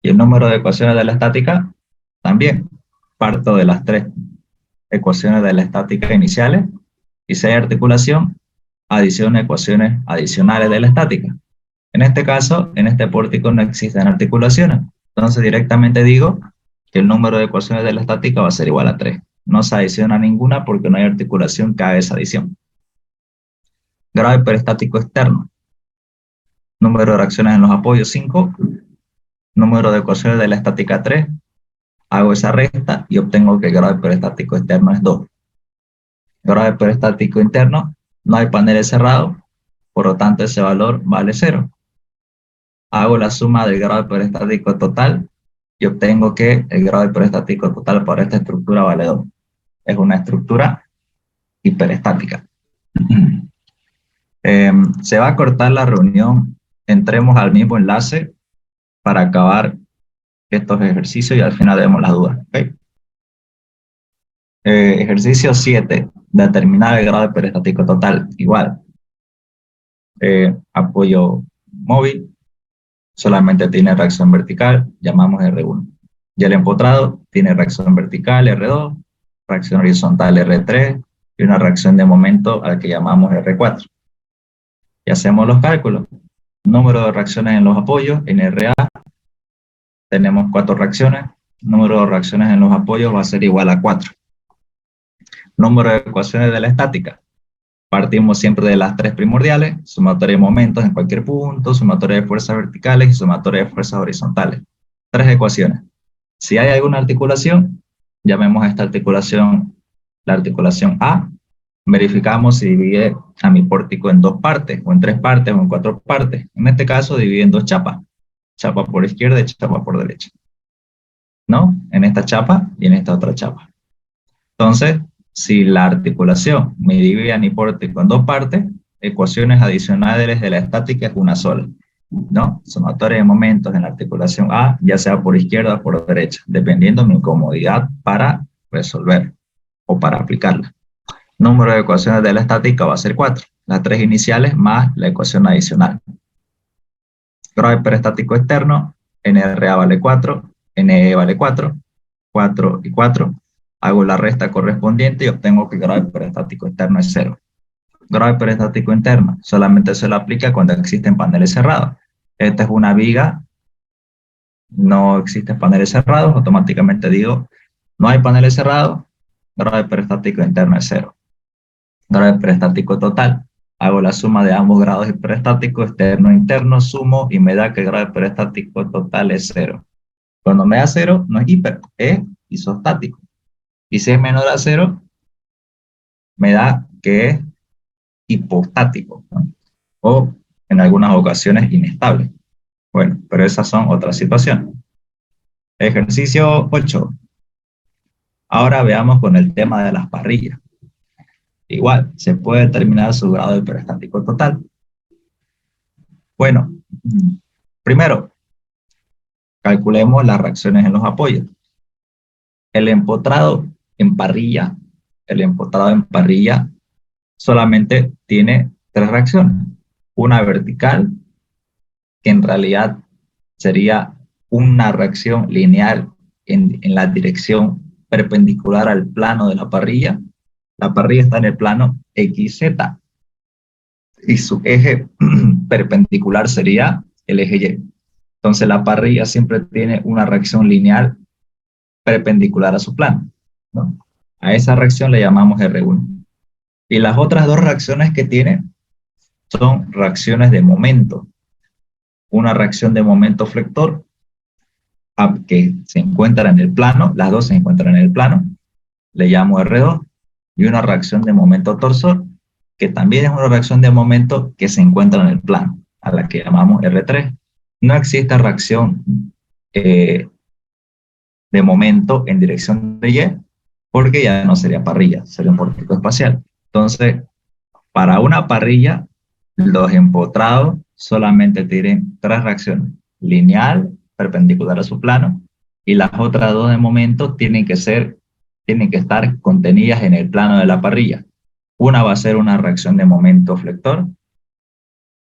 Y el número de ecuaciones de la estática también. Parto de las 3 ecuaciones de la estática iniciales, y si hay articulación, adiciono ecuaciones adicionales de la estática. En este caso, en este pórtico no existen articulaciones. Entonces directamente digo que el número de ecuaciones de la estática va a ser igual a 3. No se adiciona ninguna porque no hay articulación que haga esa adición. Grado hiperestático externo. Número de reacciones en los apoyos 5. Número de ecuaciones de la estática 3. Hago esa resta y obtengo que el grado hiperestático externo es 2. Grado hiperestático interno, no hay paneles cerrados, por lo tanto ese valor vale 0. Hago la suma del grado hiperestático total y obtengo que el grado hiperestático total para esta estructura vale 2. Es una estructura hiperestática. Se va a cortar la reunión, entremos al mismo enlace para acabar estos ejercicios y al final vemos las dudas. ¿Okay? Ejercicio 7, determinar el grado hiperestático total. Igual, apoyo móvil, solamente tiene reacción vertical, llamamos R1. Y el empotrado tiene reacción vertical, R2, reacción horizontal, R3, y una reacción de momento al que llamamos R4. Y hacemos los cálculos. Número de reacciones en los apoyos, en RA, tenemos 4 reacciones. Número de reacciones en los apoyos va a ser igual a 4. Número de ecuaciones de la estática. Partimos siempre de las 3 primordiales, sumatoria de momentos en cualquier punto, sumatoria de fuerzas verticales y sumatoria de fuerzas horizontales. 3 ecuaciones. Si hay alguna articulación, llamemos a esta articulación la articulación A. Verificamos si divide a mi pórtico en 2 partes, o en 3 partes, o en 4 partes. En este caso divide en 2 chapas. Chapa por izquierda y chapa por derecha. ¿No? En esta chapa y en esta otra chapa. Entonces, si la articulación me divide a mi pórtico en 2 partes, ecuaciones adicionales de la estática es una sola, ¿no? Sumatoria de momentos en la articulación A, ya sea por izquierda o por derecha, dependiendo de mi comodidad para resolver o para aplicarla. Número de ecuaciones de la estática va a ser 4, las 3 iniciales más la ecuación adicional. Grado hiperestático externo, NRA vale 4, NE vale 4, 4 y 4. Hago la resta correspondiente y obtengo que el grado hiperestático externo es 0. Grado hiperestático interno solamente se lo aplica cuando existen paneles cerrados. Esta es una viga, no existen paneles cerrados, automáticamente digo, no hay paneles cerrados, grado hiperestático interno es 0. Grado hiperestático total, hago la suma de ambos grados hiperestáticos, externo e interno, sumo y me da que el grado hiperestático total es 0. Cuando me da 0, no es hiper, es isostático. Y si es menor a 0, me da que es hipostático, ¿no? O en algunas ocasiones inestable. Bueno, pero esas son otras situaciones. Ejercicio 8. Ahora veamos con el tema de las parrillas. Igual, se puede determinar su grado hiperestático total. Bueno, primero, calculemos las reacciones en los apoyos. El empotrado en parrilla solamente tiene 3 reacciones. Una vertical, que en realidad sería una reacción lineal en la dirección perpendicular al plano de la parrilla. La parrilla está en el plano XZ y su eje perpendicular sería el eje Y. Entonces la parrilla siempre tiene una reacción lineal perpendicular a su plano, ¿no? A esa reacción le llamamos R1. Y las otras 2 reacciones que tiene son reacciones de momento. Una reacción de momento flector que se encuentra en el plano, las 2 se encuentran en el plano, le llamo R2, y una reacción de momento torsor, que también es una reacción de momento que se encuentra en el plano, a la que llamamos R3. No existe reacción de momento en dirección de Y, porque ya no sería parrilla, sería un pórtico espacial. Entonces, para una parrilla, los empotrados solamente tienen 3 reacciones: lineal, perpendicular a su plano, y las otras 2 de momento tienen que estar contenidas en el plano de la parrilla. Una va a ser una reacción de momento flector,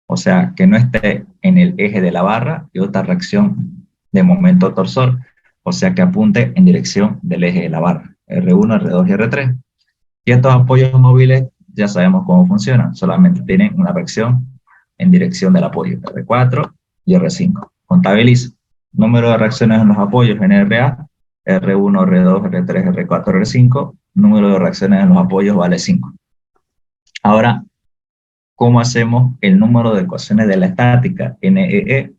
o sea, que no esté en el eje de la barra, y otra reacción de momento torsor, o sea, que apunte en dirección del eje de la barra, R1, R2 y R3. Y estos apoyos móviles ya sabemos cómo funcionan, solamente tienen una reacción en dirección del apoyo, R4 y R5. Contabilizo. Número de reacciones en los apoyos en RA, R1, R2, R3, R4, R5. Número de reacciones en los apoyos vale 5. Ahora, ¿cómo hacemos el número de ecuaciones de la estática, NEE?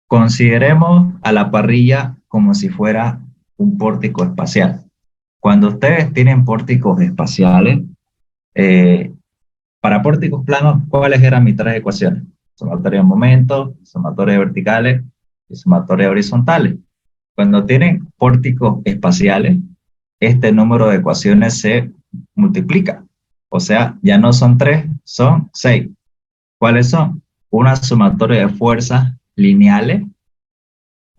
Consideremos a la parrilla como si fuera un pórtico espacial. Cuando ustedes tienen pórticos espaciales, para pórticos planos, ¿cuáles eran mis 3 ecuaciones? Sumatoria de momentos, sumatoria de verticales y sumatoria de horizontales. Cuando tienen pórticos espaciales, este número de ecuaciones se multiplica. O sea, ya no son 3, son 6. ¿Cuáles son? Una sumatoria de fuerzas lineales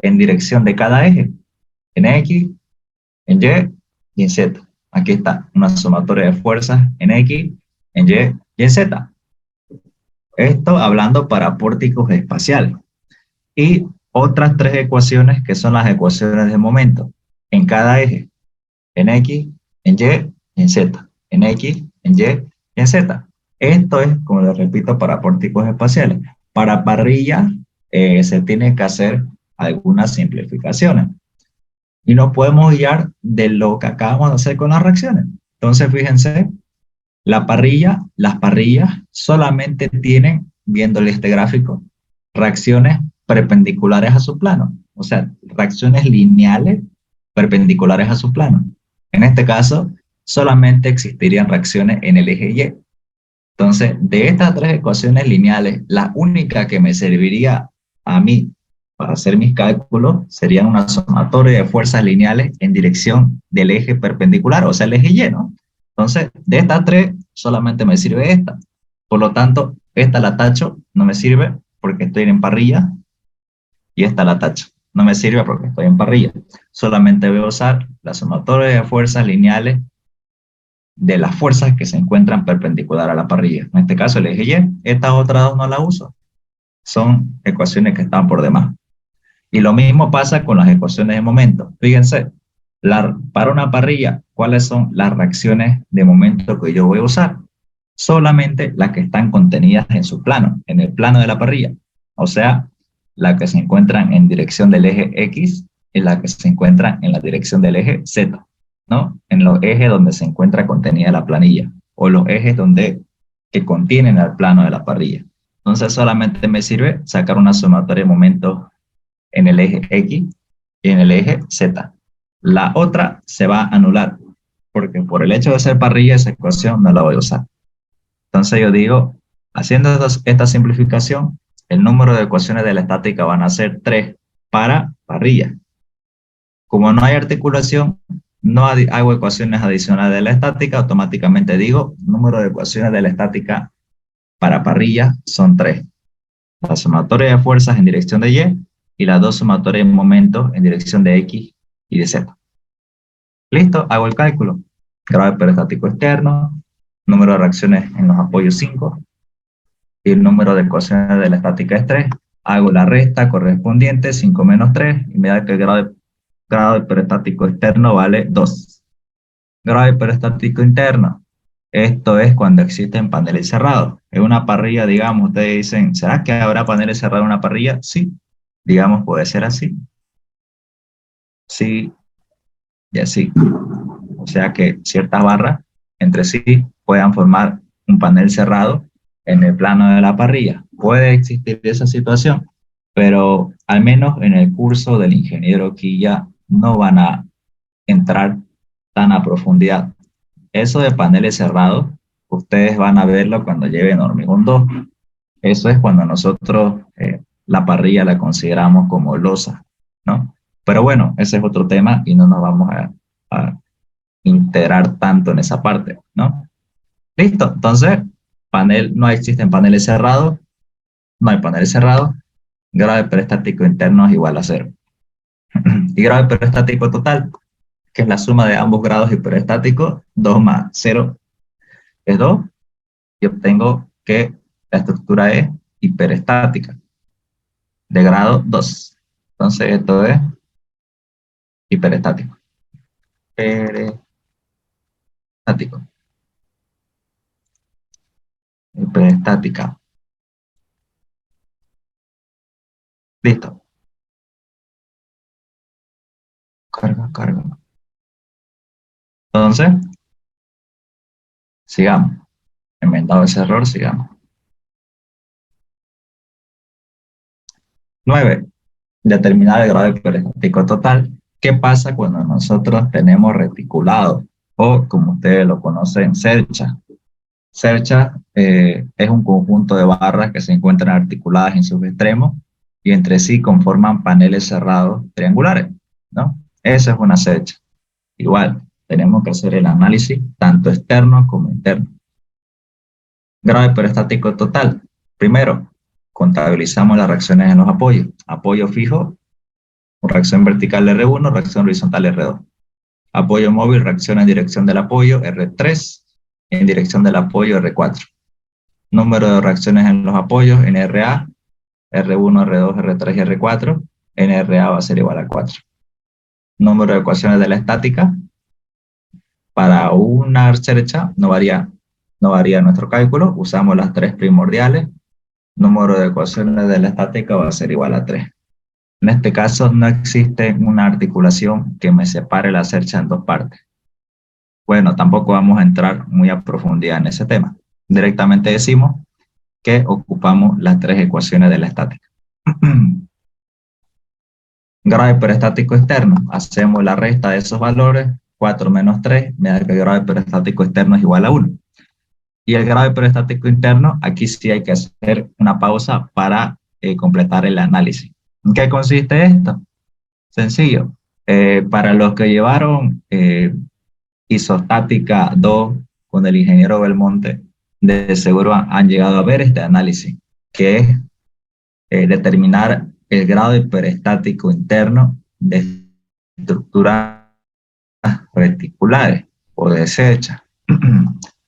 en dirección de cada eje, en X, en Y y en Z. Aquí está, una sumatoria de fuerzas en X, en Y y en Z. Esto hablando para pórticos espaciales. Y otras 3 ecuaciones que son las ecuaciones de momento en cada eje, en X, en Y y en Z. En X, en Y y en Z. Esto es, como les repito, para pórticos espaciales. Para parrilla se tiene que hacer algunas simplificaciones. Y nos podemos guiar de lo que acabamos de hacer con las reacciones. Entonces, fíjense, las parrillas solamente tienen, viéndole este gráfico, reacciones perpendiculares a su plano. O sea, reacciones lineales perpendiculares a su plano. En este caso, solamente existirían reacciones en el eje Y. Entonces, de estas 3 ecuaciones lineales, la única que me serviría a mí para hacer mis cálculos serían una sumatoria de fuerzas lineales en dirección del eje perpendicular, o sea, el eje Y, ¿no? Entonces, de estas 3, solamente me sirve esta. Por lo tanto, esta la tacho, no me sirve porque estoy en parrilla, y esta la tacho. No me sirve porque estoy en parrilla. Solamente voy a usar la sumatoria de fuerzas lineales de las fuerzas que se encuentran perpendicular a la parrilla. En este caso el eje Y. Estas otras dos no las uso. Son ecuaciones que están por demás. Y lo mismo pasa con las ecuaciones de momento. Fíjense, para una parrilla, ¿cuáles son las reacciones de momento que yo voy a usar? Solamente las que están contenidas en su plano, en el plano de la parrilla. O sea, las que se encuentran en dirección del eje X y las que se encuentran en la dirección del eje Z, ¿no? En los ejes donde se encuentra contenida la planilla o los ejes que contienen el plano de la parrilla. Entonces solamente me sirve sacar una sumatoria de momentos en el eje X y en el eje Z. La otra se va a anular porque por el hecho de ser parrilla esa ecuación no la voy a usar. Entonces yo digo, haciendo esta simplificación, el número de ecuaciones de la estática van a ser 3 para parrilla. Como no hay articulación, no hago ecuaciones adicionales de la estática, automáticamente digo, número de ecuaciones de la estática para parrilla son 3. La sumatoria de fuerzas en dirección de Y las dos sumatorias de momentos en dirección de X y de Z. Listo, hago el cálculo. Grado de perestático externo, número de reacciones en los apoyos 5, y el número de ecuaciones de la estática es 3. Hago la resta correspondiente, 5 menos 3, y me da que el grado de perestático externo vale 2. Grado de perestático interno. Esto es cuando existen paneles cerrados. En una parrilla, digamos, ustedes dicen, ¿será que habrá paneles cerrados en una parrilla? Sí. Digamos, puede ser así. Sí, y así. O sea que ciertas barras entre sí puedan formar un panel cerrado en el plano de la parrilla. Puede existir esa situación, pero al menos en el curso del ingeniero Quilla no van a entrar tan a profundidad. Eso de paneles cerrados, ustedes van a verlo cuando lleven hormigón 2. Eso es cuando nosotros la parrilla la consideramos como losa, ¿no? Pero bueno, ese es otro tema y no nos vamos a integrar tanto en esa parte, ¿no? Listo, entonces, no existen paneles cerrados, no hay paneles cerrados, grado de perestático interno es igual a 0. Y grado de perestático total, que es la suma de ambos grados hiperestáticos, 2 más 0 es 2, y obtengo que la estructura es hiperestática, de grado 2. Entonces, esto es hiperestático. Hiperestático. Hiperestática. Listo. Carga, carga. Entonces, sigamos. Enmendado ese error, sigamos. 9. Determinar el grado de perestático total. ¿Qué pasa cuando nosotros tenemos reticulado? O, como ustedes lo conocen, cercha. Cercha es un conjunto de barras que se encuentran articuladas en sus extremos y entre sí conforman paneles cerrados triangulares, ¿no? Esa es una cercha. Igual, tenemos que hacer el análisis tanto externo como interno. Grado de perestático total. Primero, contabilizamos las reacciones en los apoyos. Apoyo fijo, reacción vertical R1, reacción horizontal R2. Apoyo móvil, reacción en dirección del apoyo R3, en dirección del apoyo R4. Número de reacciones en los apoyos, NRA, R1, R2, R3 y R4. NRA va a ser igual a 4. Número de ecuaciones de la estática. Para una cercha no varía nuestro cálculo, usamos las 3 primordiales. Número de ecuaciones de la estática va a ser igual a 3. En este caso no existe una articulación que me separe la cercha en dos partes. Bueno, tampoco vamos a entrar muy a profundidad en ese tema. Directamente decimos que ocupamos las 3 ecuaciones de la estática. Grado de perestático externo, hacemos la resta de esos valores, 4 menos 3, me da que el grado de perestático externo es igual a 1. Y el grado de perestático interno, aquí sí hay que hacer una pausa para completar el análisis. ¿En qué consiste esto? Sencillo. Para los que llevaron isostática 2 con el ingeniero Belmonte, de seguro han llegado a ver este análisis, que es determinar el grado hiperestático interno de estructuras reticulares o desechas.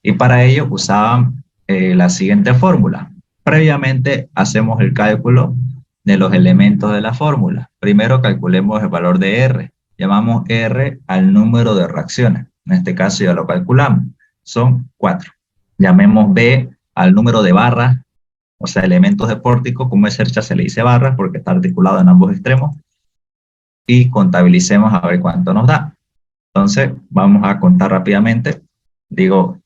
Y para ello usaban la siguiente fórmula. Previamente hacemos el cálculo de los elementos de la fórmula. Primero calculemos el valor de R. Llamamos R al número de reacciones. En este caso ya lo calculamos. Son 4. Llamemos B al número de barras, o sea, elementos de pórtico. Como es cercha se le dice barras porque está articulado en ambos extremos. Y contabilicemos a ver cuánto nos da. Entonces, vamos a contar rápidamente. Digo,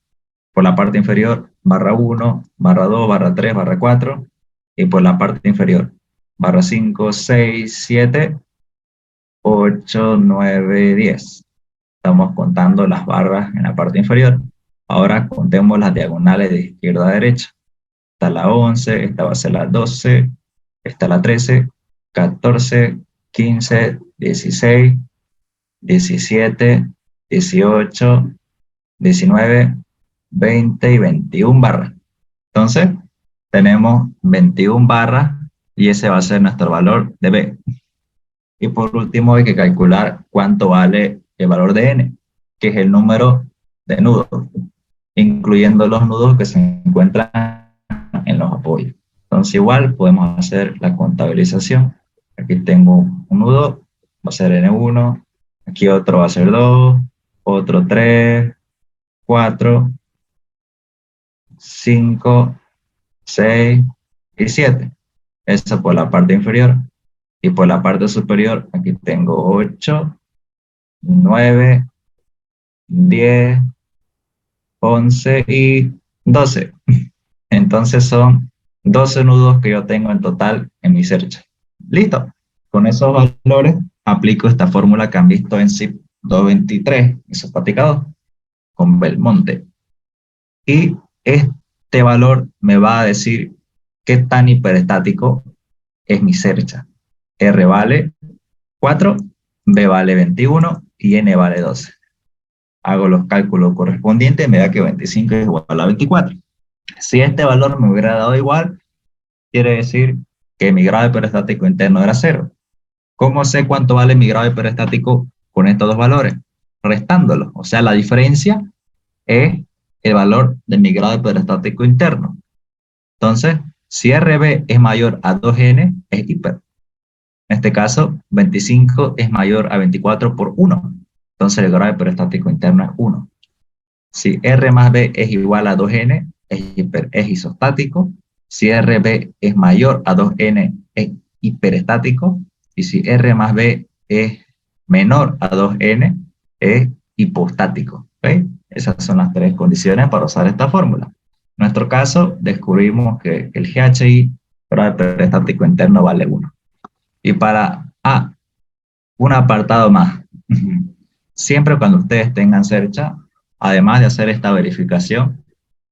por la parte inferior, barra 1, barra 2, barra 3, barra 4. Y por la parte inferior, barra 5, 6, 7, 8, 9, 10. Estamos contando las barras en la parte inferior. Ahora contemos las diagonales de izquierda a derecha. Está la 11, esta va a ser la 12, esta la 13, 14, 15, 16, 17, 18, 19, 20 y 21 barras. Entonces, tenemos 21 barras y ese va a ser nuestro valor de B. Y por último, hay que calcular cuánto vale el valor de N, que es el número de nudos, incluyendo los nudos que se encuentran en los apoyos. Entonces, igual podemos hacer la contabilización. Aquí tengo un nudo, va a ser N1, aquí otro va a ser 2, otro 3, 4, 5, 6 y 7. Eso por la parte inferior. Y por la parte superior, aquí tengo 8, 9, 10, 11 y 12. Entonces son 12 nudos que yo tengo en total en mi cercha. Listo. Con esos valores aplico esta fórmula que han visto en SIP 223, isopática 2, con Belmonte. Y este valor me va a decir qué tan hiperestático es mi cercha. R vale 4, B vale 21 y N vale 12. Hago los cálculos correspondientes y me da que 25 es igual a 24. Si este valor me hubiera dado igual, quiere decir que mi grado hiperestático interno era 0. ¿Cómo sé cuánto vale mi grado hiperestático con estos dos valores? Restándolos. O sea, la diferencia es el valor de mi grado hiperestático interno. Entonces, si RB es mayor a 2N, es hiper. En este caso, 25 es mayor a 24 por 1. Entonces, el grado hiperestático interno es 1. Si R más B es igual a 2N, es isostático. Si RB es mayor a 2N, es hiperestático. Y si R más B es menor a 2N, es hipostático. ¿Okay? Esas son las tres condiciones para usar esta fórmula. En nuestro caso, descubrimos que el GHI, grado hiperestático interno, vale 1. Y para un apartado más. Siempre cuando ustedes tengan cercha, además de hacer esta verificación,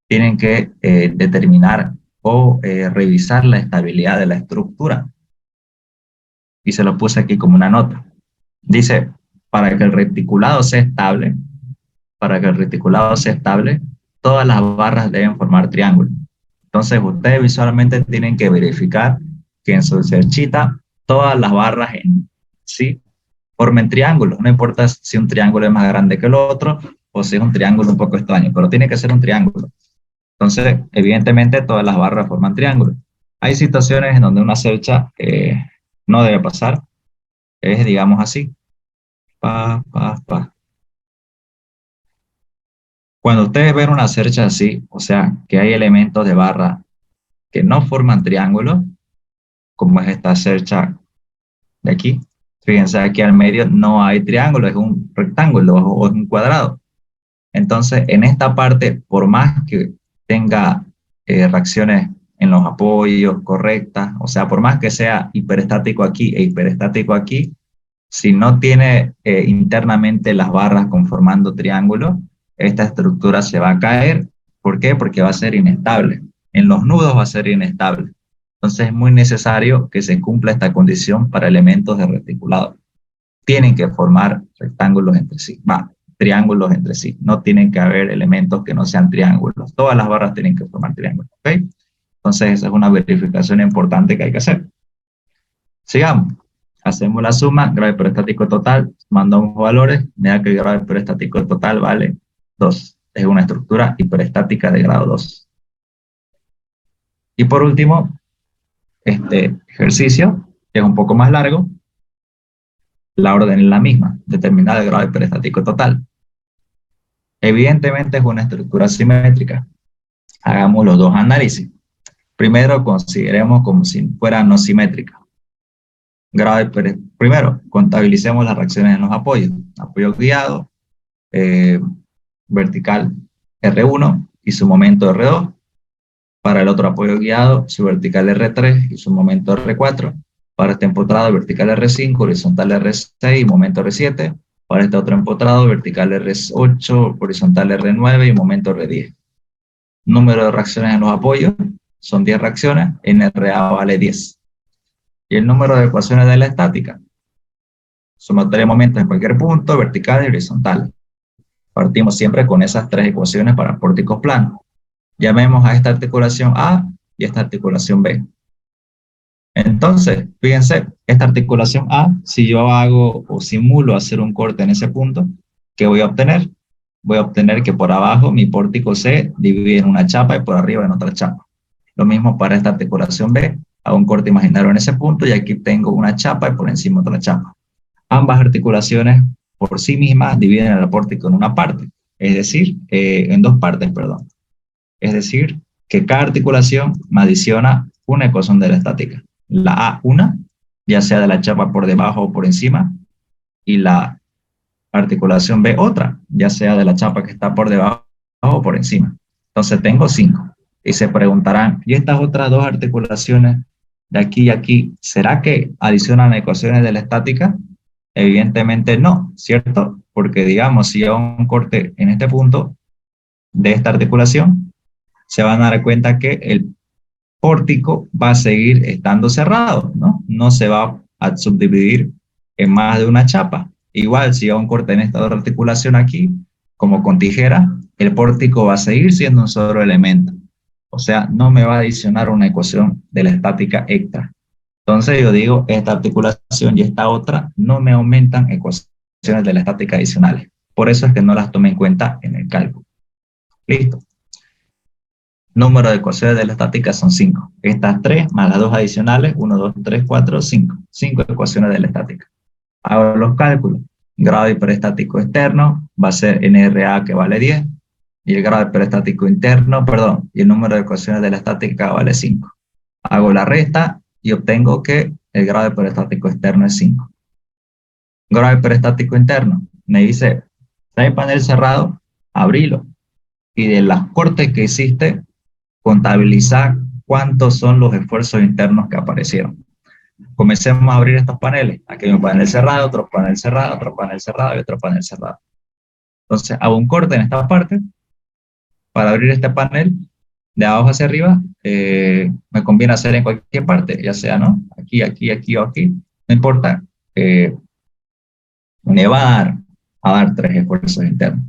tienen que determinar o revisar la estabilidad de la estructura. Y se lo puse aquí como una nota. Dice, para que el reticulado sea estable, todas las barras deben formar triángulo. Entonces, ustedes visualmente tienen que verificar que en su cerchita todas las barras en sí formen triángulos. No importa si un triángulo es más grande que el otro o si es un triángulo un poco extraño, pero tiene que ser un triángulo. Entonces, evidentemente, todas las barras forman triángulos. Hay situaciones en donde una cercha no debe pasar. Es, digamos así. Cuando ustedes ven una cercha así, o sea, que hay elementos de barra que no forman triángulos, como es esta cercha de aquí. Fíjense, aquí al medio no hay triángulo, es un rectángulo o es un cuadrado. Entonces, en esta parte, por más que tenga reacciones en los apoyos correctas, o sea, por más que sea hiperestático aquí e hiperestático aquí, si no tiene internamente las barras conformando triángulos, esta estructura se va a caer. ¿Por qué? Porque va a ser inestable. En los nudos va a ser inestable. Entonces es muy necesario que se cumpla esta condición para elementos de reticulado. Tienen que formar rectángulos entre sí. triángulos entre sí. No tienen que haber elementos que no sean triángulos. Todas las barras tienen que formar triángulos. ¿Ok? Entonces, esa es una verificación importante que hay que hacer. Sigamos. Hacemos la suma, grado hiperestático total, mandamos valores, mira que el grado hiperestático total vale 2. Es una estructura hiperestática de grado 2. Y por último, este ejercicio, que es un poco más largo, la orden es la misma, determinar el grado hiperestático total. Evidentemente es una estructura simétrica. Hagamos los dos análisis. Primero, consideremos como si fuera no simétrica. Primero, contabilicemos las reacciones en los apoyos. Apoyo guiado, vertical R1 y su momento R2. Para el otro apoyo guiado, su vertical R3 y su momento R4. Para este empotrado, vertical R5, horizontal R6 y momento R7. Para este otro empotrado, vertical R8, horizontal R9 y momento R10. Número de reacciones en los apoyos son 10 reacciones, NRA vale 10. Y el número de ecuaciones de la estática. Sumatoria de momentos en cualquier punto, vertical y horizontal. Partimos siempre con esas tres ecuaciones para pórticos planos. Llamemos a esta articulación A y esta articulación B. Entonces, fíjense, esta articulación A, si yo hago o simulo hacer un corte en ese punto, ¿qué voy a obtener? Voy a obtener que por abajo mi pórtico C divide en una chapa y por arriba en otra chapa. Lo mismo para esta articulación B, hago un corte imaginario en ese punto y aquí tengo una chapa y por encima otra chapa. Ambas articulaciones por sí mismas dividen el pórtico en una parte, es decir, en dos partes, perdón. Es decir, que cada articulación me adiciona una ecuación de la estática. La A, una, ya sea de la chapa por debajo o por encima, y la articulación B, otra, ya sea de la chapa que está por debajo o por encima. Entonces tengo 5. Y se preguntarán, ¿y estas otras dos articulaciones de aquí y aquí, será que adicionan ecuaciones de la estática? Evidentemente no, ¿cierto? Porque digamos, si hago un corte en este punto de esta articulación, se van a dar cuenta que el pórtico va a seguir estando cerrado, ¿no? No se va a subdividir en más de una chapa. Igual, si hago un corte en esta otra articulación aquí, como con tijera, el pórtico va a seguir siendo un solo elemento. O sea, no me va a adicionar una ecuación de la estática extra. Entonces yo digo, esta articulación y esta otra no me aumentan ecuaciones de la estática adicionales. Por eso es que no las tomé en cuenta en el cálculo. Listo. Número de ecuaciones de la estática son 5. Estas 3 más las 2 adicionales, 1, 2, 3, 4, 5. 5 ecuaciones de la estática. Hago los cálculos. Grado hiperestático externo va a ser NRA que vale 10. Y el grado hiperestático interno, perdón, y el número de ecuaciones de la estática vale 5. Hago la resta y obtengo que el grado hiperestático externo es 5. Grado hiperestático interno, me dice, trae panel cerrado, abrilo. Y de las cortes que hiciste, contabilizar cuántos son los esfuerzos internos que aparecieron. Comencemos a abrir estos paneles. Aquí hay un panel cerrado, otro panel cerrado, otro panel cerrado y otro panel cerrado. Entonces hago un corte en esta parte para abrir este panel de abajo hacia arriba. Me conviene hacer en cualquier parte, ya sea, ¿no? Aquí, aquí, aquí o aquí. No importa. Me va a dar 3 esfuerzos internos.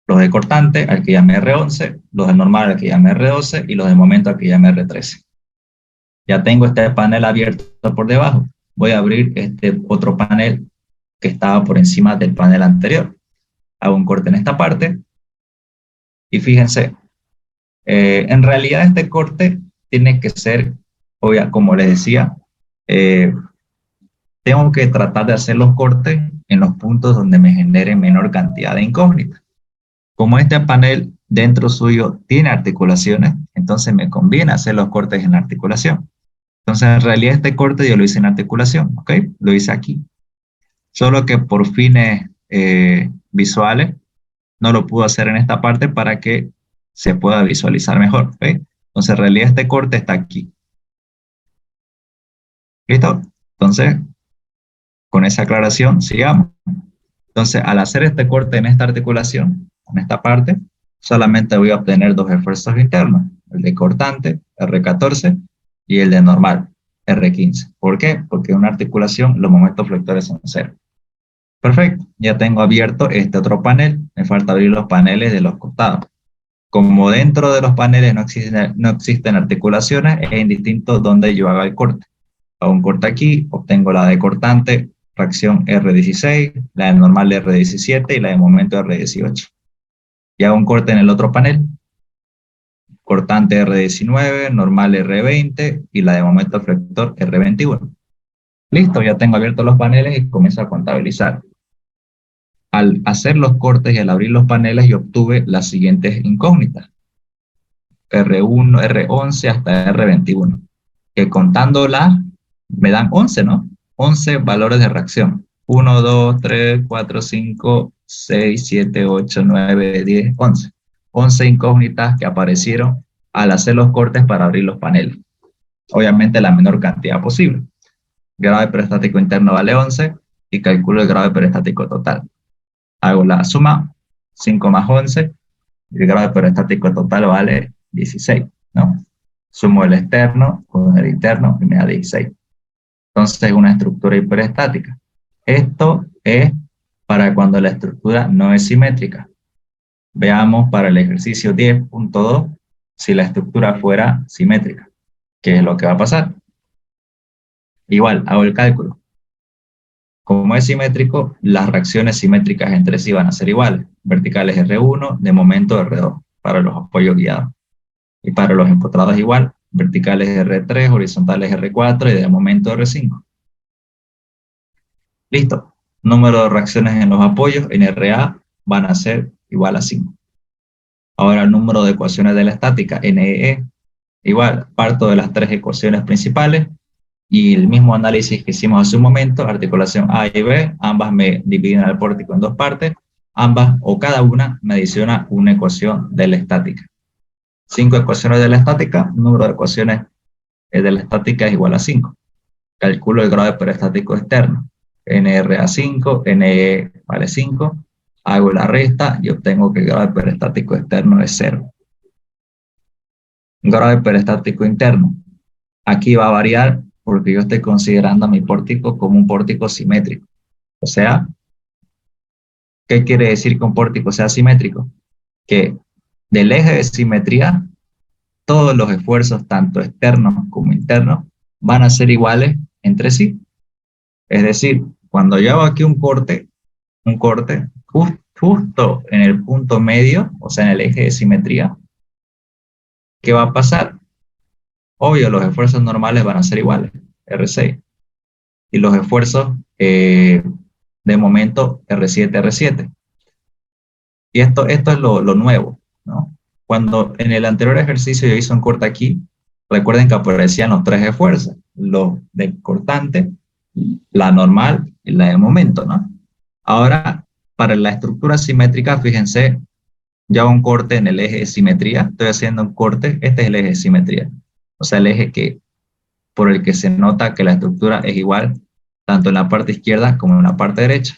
Los de cortante, al que llame R11, los de normal, al que llame R12, y los de momento, al que llame R13. Ya tengo este panel abierto por debajo. Voy a abrir este otro panel que estaba por encima del panel anterior. Hago un corte en esta parte. Y fíjense, en realidad este corte tiene que ser, como les decía, tengo que tratar de hacer los cortes en los puntos donde me generen menor cantidad de incógnitas. Como este panel dentro suyo tiene articulaciones, entonces me conviene hacer los cortes en la articulación. Entonces, en realidad este corte yo lo hice en articulación, ¿ok? Lo hice aquí. Solo que por fines visuales no lo puedo hacer en esta parte para que se pueda visualizar mejor, ¿ok? Entonces, en realidad este corte está aquí. ¿Listo? Entonces, con esa aclaración, sigamos. Entonces, al hacer este corte en esta articulación, en esta parte, solamente voy a obtener 2 esfuerzos internos, el de cortante, R14, y el de normal, R15. ¿Por qué? Porque en una articulación los momentos flectores son 0. Perfecto, ya tengo abierto este otro panel. Me falta abrir los paneles de los costados. Como dentro de los paneles no existen articulaciones, es indistinto donde yo haga el corte. Hago un corte aquí, obtengo la de cortante, fracción R16, la de normal R17 y la de momento R18. Y hago un corte en el otro panel, cortante R19, normal R20 y la de momento flector R21. Listo, ya tengo abiertos los paneles y comienzo a contabilizar. Al hacer los cortes y al abrir los paneles, yo obtuve las siguientes incógnitas. R1, R11 hasta R21, que contándolas me dan 11, ¿no? 11 valores de reacción. 1, 2, 3, 4, 5, 6, 7, 8, 9, 10, 11. 11 incógnitas que aparecieron al hacer los cortes para abrir los paneles. Obviamente la menor cantidad posible. Grado de peristático interno vale 11 y calculo el grado de peristático total. Hago la suma, 5 más 11, y el grado de peristático total vale 16, ¿no? Sumo el externo con el interno y me da 16. Entonces es una estructura hiperestática. Esto es para cuando la estructura no es simétrica. Veamos para el ejercicio 10.2 si la estructura fuera simétrica. ¿Qué es lo que va a pasar? Igual, hago el cálculo. Como es simétrico, las reacciones simétricas entre sí van a ser iguales. Verticales R1, de momento R2, para los apoyos guiados. Y para los empotrados igual, verticales R3, horizontales R4 y de momento R5. Listo. Número de reacciones en los apoyos en RA van a ser igual a 5. Ahora el número de ecuaciones de la estática, NEE, igual, parto de las tres ecuaciones principales y el mismo análisis que hicimos hace un momento, articulación A y B, ambas me dividen el pórtico en dos partes, ambas o cada una me adiciona una ecuación de la estática. 5 ecuaciones de la estática, número de ecuaciones de la estática es igual a 5. Calculo el grado de peristático externo. NRA5, NE vale 5. Hago la resta y obtengo que el grado de peristático externo es 0. Grado de peristático interno. Aquí va a variar porque yo estoy considerando a mi pórtico como un pórtico simétrico. O sea, ¿qué quiere decir que un pórtico sea simétrico? Que del eje de simetría, todos los esfuerzos, tanto externos como internos, van a ser iguales entre sí. Es decir, cuando yo hago aquí un corte justo en el punto medio, o sea, en el eje de simetría, ¿qué va a pasar? Obvio, los esfuerzos normales van a ser iguales, R6. Y los esfuerzos de momento, R7, R7. Y esto es lo nuevo, ¿no? Cuando en el anterior ejercicio yo hice un corte aquí, recuerden que aparecían los tres esfuerzos, los del cortante, la normal y la de momento, ¿no? Ahora, para la estructura simétrica, fíjense, ya un corte en el eje de simetría, estoy haciendo un corte, este es el eje de simetría, o sea, el eje por el que se nota que la estructura es igual, tanto en la parte izquierda como en la parte derecha.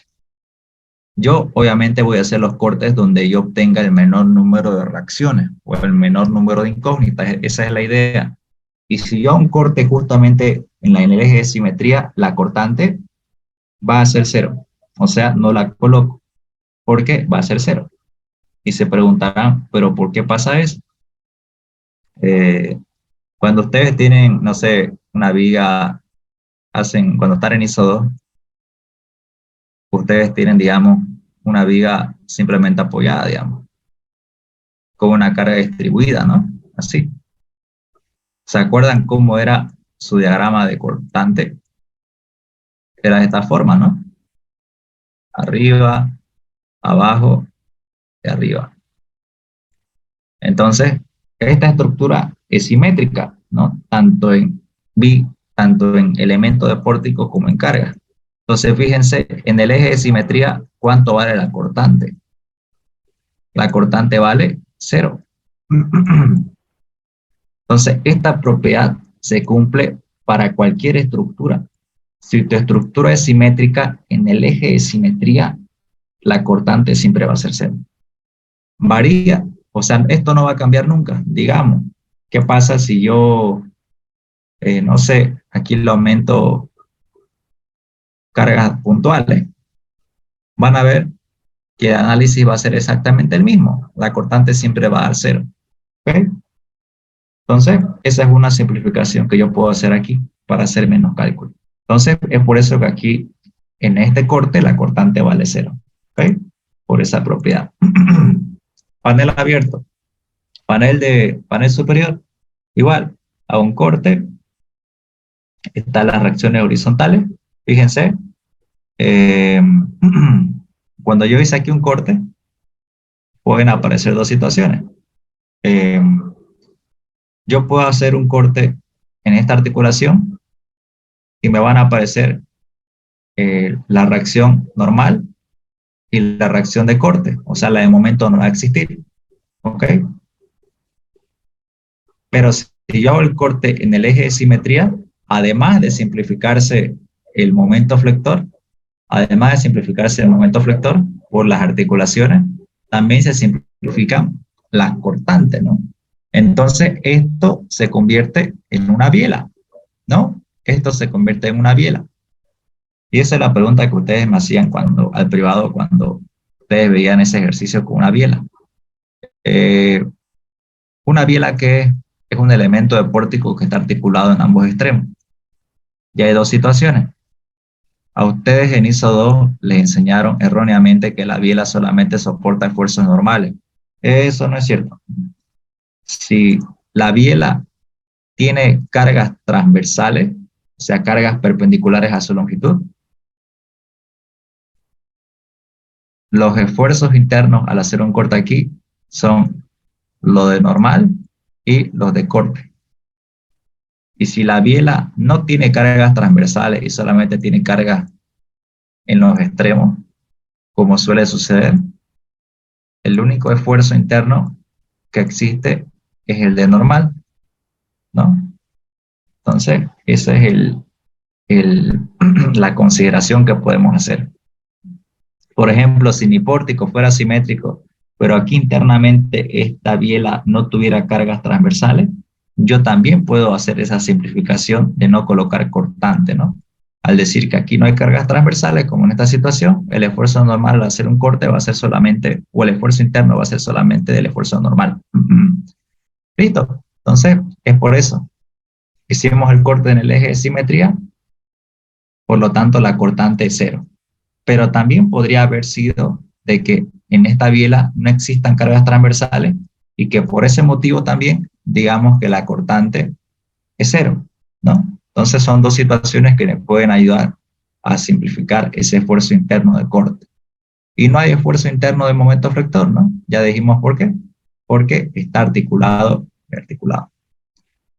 Yo obviamente voy a hacer los cortes donde yo obtenga el menor número de reacciones o el menor número de incógnitas, esa es la idea. Y si yo hago un corte justamente en el eje de simetría, la cortante va a ser 0. O sea, no la coloco porque va a ser 0. Y se preguntarán, ¿pero por qué pasa eso? Cuando ustedes tienen, no sé, una viga, cuando están en ISO 2, ustedes tienen, digamos, una viga simplemente apoyada, digamos, con una carga distribuida, ¿no? Así. ¿Se acuerdan cómo era su diagrama de cortante? Era de esta forma, ¿no? Arriba, abajo y arriba. Entonces, esta estructura es simétrica, ¿no? Tanto en elemento de pórtico como en carga. Entonces, fíjense, en el eje de simetría, ¿cuánto vale la cortante? La cortante vale 0. Entonces, esta propiedad se cumple para cualquier estructura. Si tu estructura es simétrica, en el eje de simetría, la cortante siempre va a ser 0. Varía, o sea, esto no va a cambiar nunca. Digamos, ¿qué pasa si yo, no sé, aquí le aumento cargas puntuales? van a ver que el análisis va a ser exactamente el mismo. La cortante siempre va a dar 0. ¿Ok? Entonces, esa es una simplificación que yo puedo hacer aquí para hacer menos cálculo. Entonces, es por eso que aquí, en este corte, la cortante vale 0. ¿Ok? Por esa propiedad. Panel abierto. Panel superior. Igual, a un corte, están las reacciones horizontales. Fíjense, eh, cuando yo hice aquí un corte, pueden aparecer dos situaciones. Eh, yo puedo hacer un corte en esta articulación y me van a aparecer la reacción normal y la reacción de corte, o sea, la de momento no va a existir, ¿ok? Pero si yo hago el corte en el eje de simetría, además de simplificarse el momento flector, además de simplificarse el momento flector por las articulaciones, también se simplifican las cortantes, ¿no? Entonces, esto se convierte en una biela, ¿no? Esto se convierte en una biela. Y esa es la pregunta que ustedes me hacían al privado cuando ustedes veían ese ejercicio con una biela. Eh, una biela que es un elemento de pórtico que está articulado en ambos extremos. Y hay dos situaciones. A ustedes en ISO 2 les enseñaron erróneamente que la biela solamente soporta esfuerzos normales. Eso no es cierto. Si la biela tiene cargas transversales, o sea, cargas perpendiculares a su longitud, los esfuerzos internos al hacer un corte aquí son lo de normal y los de corte. Y si la biela no tiene cargas transversales y solamente tiene cargas en los extremos, como suele suceder, el único esfuerzo interno que existe es el de normal, ¿no? Entonces, esa es la consideración que podemos hacer. Por ejemplo, si mi pórtico fuera simétrico, pero aquí internamente esta biela no tuviera cargas transversales, yo también puedo hacer esa simplificación de no colocar cortante, ¿no? Al decir que aquí no hay cargas transversales, como en esta situación, el esfuerzo normal al hacer un corte va a ser solamente, o el esfuerzo interno va a ser solamente del esfuerzo normal. ¿Listo? Entonces, es por eso. Hicimos el corte en el eje de simetría, por lo tanto la cortante es 0. Pero también podría haber sido de que en esta biela no existan cargas transversales y que por ese motivo también digamos que la cortante es 0, ¿no? Entonces son dos situaciones que le pueden ayudar a simplificar ese esfuerzo interno de corte. Y no hay esfuerzo interno de momento flector, ¿no? Ya dijimos por qué. Porque está articulado y articulado.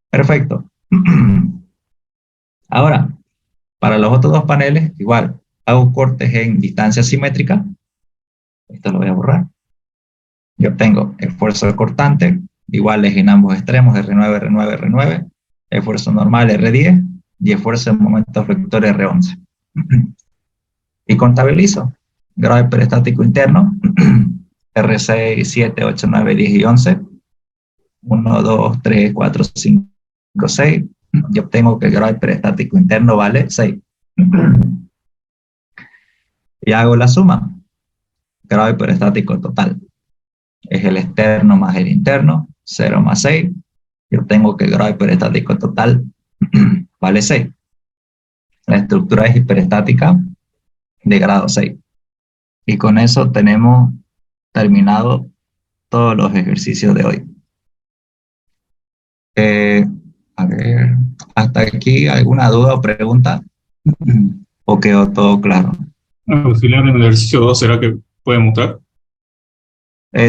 Perfecto. Ahora, para los otros dos paneles, igual, hago cortes en distancia simétrica. Esto lo voy a borrar. Yo obtengo esfuerzo cortante, iguales en ambos extremos, R9, R9, R9, esfuerzo normal R10 y esfuerzo en momento flector R11. Y contabilizo. Grado hiperestático interno, R6, 7, 8, 9, 10 y 11. 1, 2, 3, 4, 5, 6. Yo obtengo que el grado hiperestático interno vale 6. Y hago la suma. Grado hiperestático total es el externo más el interno, 0 más 6. Yo obtengo que el grado hiperestático total vale 6. La estructura es hiperestática de grado 6. Y con eso tenemos terminado todos los ejercicios de hoy. A ver, ¿hasta aquí alguna duda o pregunta? ¿O quedó todo claro? Auxiliar en el ejercicio 2, ¿será que puede mostrar?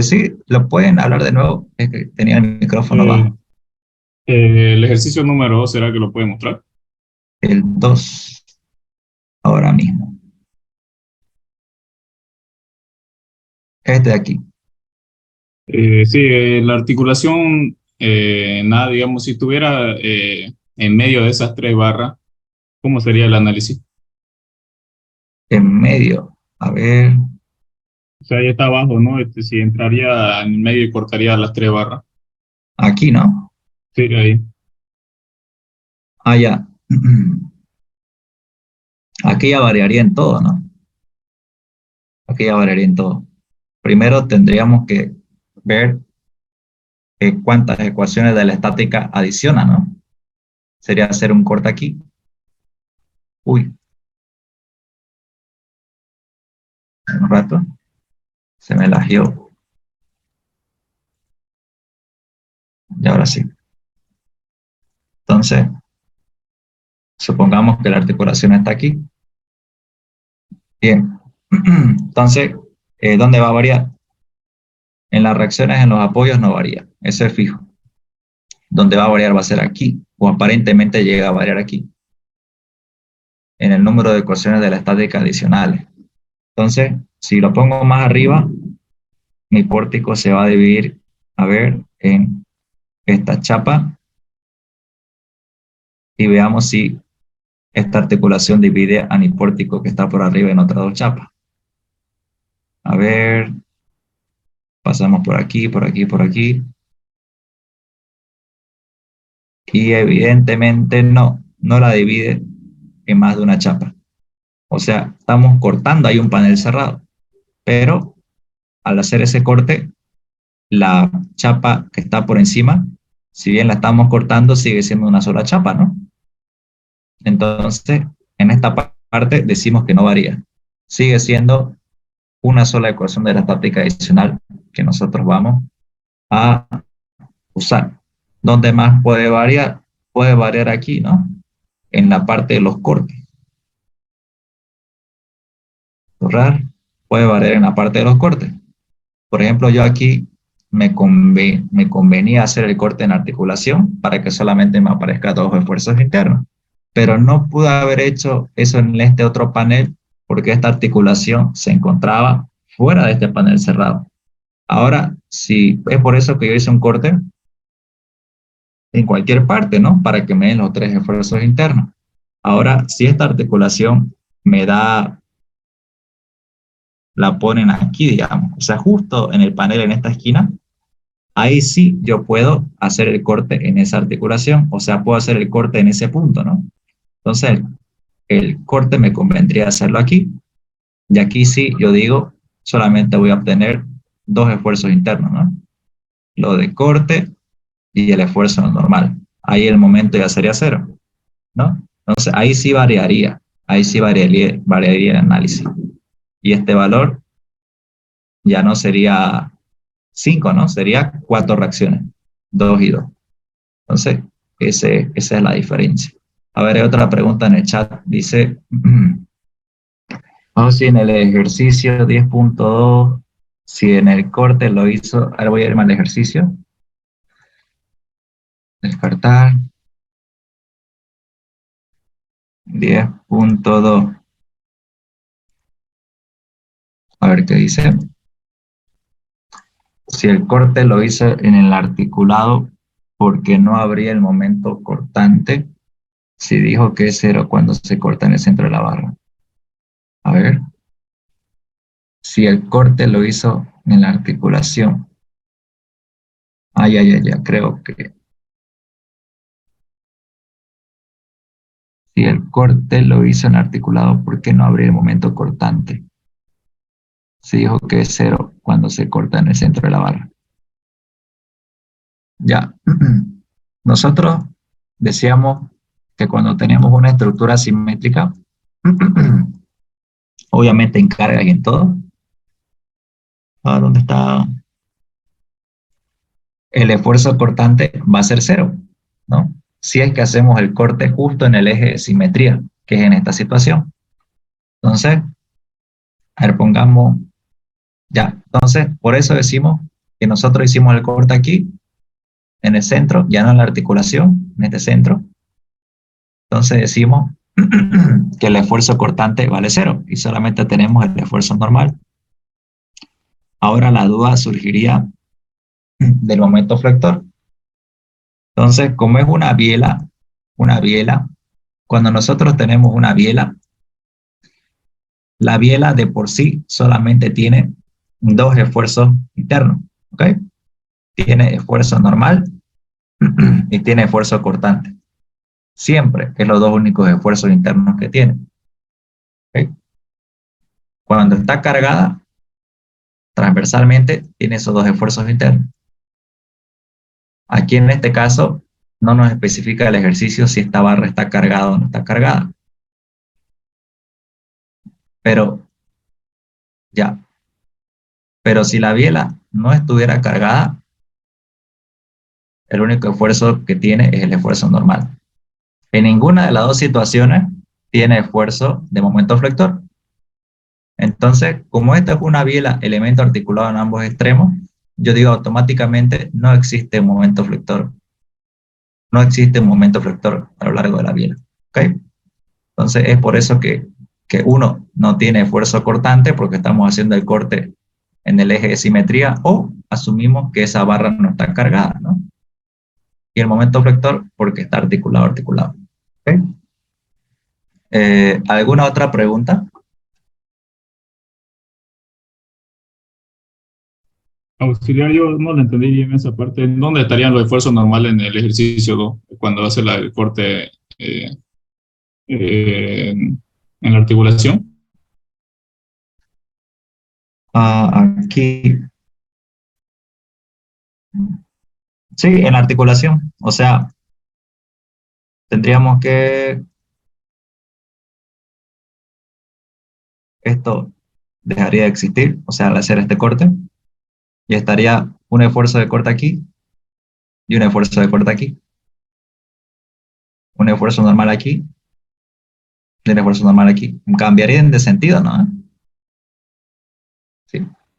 Sí, lo pueden hablar de nuevo. Es que tenía el micrófono Eh, bajo. el ejercicio número 2, ¿será que lo puede mostrar? El 2, ahora mismo. Este de aquí. Sí, la articulación, nada, digamos, si estuviera en medio de esas tres barras, ¿cómo sería el análisis? En medio. A ver. O sea, ahí está abajo, ¿no? Si entraría en medio y cortaría las tres barras. Aquí, ¿no? Sí, ahí. Ah, ya. Aquí ya variaría en todo, ¿no? Aquí ya variaría en todo. Primero tendríamos que ver cuántas ecuaciones de la estática adiciona, ¿no? Sería hacer un corte aquí. Uy, un rato. Se me lagió. Y ahora sí. Entonces, supongamos que la articulación está aquí. Bien. Entonces, ¿dónde va a variar? En las reacciones, en los apoyos no varía. Eso es fijo. Donde va a variar va a ser aquí, o aparentemente llega a variar aquí, en el número de ecuaciones de la estática adicionales. Entonces, si lo pongo más arriba, mi pórtico se va a dividir, a ver, en esta chapa, y veamos si esta articulación divide a mi pórtico que está por arriba en otras dos chapas. A ver, pasamos por aquí, por aquí, por aquí. Y evidentemente no la divide en más de una chapa. O sea, estamos cortando ahí un panel cerrado, pero al hacer ese corte, la chapa que está por encima, si bien la estamos cortando, sigue siendo una sola chapa, ¿no? Entonces, en esta parte decimos que no varía. Sigue siendo una sola ecuación de la estática adicional que nosotros vamos a usar. ¿Dónde más puede variar? Puede variar aquí, ¿no? En la parte de los cortes. Borrar, puede variar en la parte de los cortes. Por ejemplo, yo aquí me convenía hacer el corte en articulación para que solamente me aparezca dos esfuerzos internos. Pero no pude haber hecho eso en este otro panel porque esta articulación se encontraba fuera de este panel cerrado. Ahora, si es por eso que yo hice un corte en cualquier parte, ¿no? Para que me den los tres esfuerzos internos. Ahora, si esta articulación me da, la ponen aquí, digamos, o sea, justo en el panel en esta esquina, ahí sí yo puedo hacer el corte en esa articulación, o sea, puedo hacer el corte en ese punto, ¿no? Entonces, el corte me convendría hacerlo aquí, y aquí sí yo digo, solamente voy a obtener dos esfuerzos internos, ¿no? Lo de corte y el esfuerzo normal. Ahí el momento ya sería cero, ¿no? Entonces, ahí sí variaría el análisis. Y este valor ya no sería 5, ¿no? Sería 4 reacciones, 2 y 2. Entonces, esa es la diferencia. A ver, hay otra pregunta en el chat. Dice, vamos si en el ejercicio 10.2, si en el corte lo hizo, ahora voy a irme al ejercicio, descartar, 10.2, a ver qué dice. Si el corte lo hizo en el articulado, porque no habría el momento cortante, si dijo que es cero cuando se corta en el centro de la barra. A ver, si el corte lo hizo en la articulación. Ya, creo que si el corte lo hizo en articulado, ¿por qué no habría el momento cortante? Se dijo que es cero cuando se corta en el centro de la barra. Ya, nosotros decíamos que cuando tenemos una estructura simétrica, obviamente en cargas y en todo, ¿dónde está? El esfuerzo cortante va a ser cero, ¿no? Si es que hacemos el corte justo en el eje de simetría, que es en esta situación. Entonces, a ver, pongamos, ya, entonces, por eso decimos que nosotros hicimos el corte aquí, en el centro, ya no en la articulación, en este centro. Entonces decimos que el esfuerzo cortante vale cero y solamente tenemos el esfuerzo normal. Ahora la duda surgiría del momento flector. Entonces, como es una biela, cuando nosotros tenemos una biela, la biela de por sí solamente tiene dos esfuerzos internos, ¿ok? Tiene esfuerzo normal y tiene esfuerzo cortante. Siempre es los dos únicos esfuerzos internos que tiene. ¿Okay? Cuando está cargada, transversalmente, tiene esos dos esfuerzos internos. Aquí en este caso, no nos especifica el ejercicio si esta barra está cargada o no está cargada. Pero, ya. Pero si la biela no estuviera cargada, el único esfuerzo que tiene es el esfuerzo normal. En ninguna de las dos situaciones tiene esfuerzo de momento flector. Entonces, como esta es una biela elemento articulado en ambos extremos, yo digo automáticamente no existe un momento flector. No existe un momento flector a lo largo de la biela. ¿Ok? Entonces, es por eso que uno no tiene esfuerzo cortante porque estamos haciendo el corte en el eje de simetría o asumimos que esa barra no está cargada, ¿no? Y el momento flector porque está articulado, articulado. ¿Ok? ¿Alguna otra pregunta? Auxiliar, yo no le entendí bien esa parte. ¿Dónde estarían los esfuerzos normales en el ejercicio 2 cuando hace el corte en la articulación? Aquí, sí, en la articulación. O sea, tendríamos que esto dejaría de existir, o sea, al hacer este corte, y estaría un esfuerzo de corte aquí y un esfuerzo de corte aquí, un esfuerzo normal aquí y un esfuerzo normal aquí. Cambiarían de sentido, ¿no? Sí.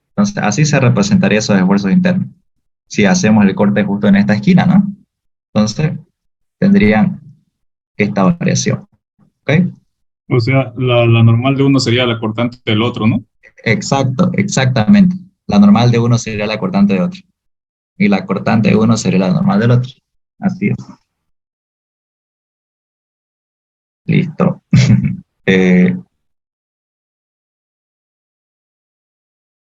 Entonces, así se representaría esos esfuerzos internos. Si hacemos el corte justo en esta esquina, ¿no? Entonces, tendrían esta variación. ¿Ok? O sea, la normal de uno sería la cortante del otro, ¿no? Exacto, exactamente. La normal de uno sería la cortante de otro. Y la cortante de uno sería la normal del otro. Así es. Listo.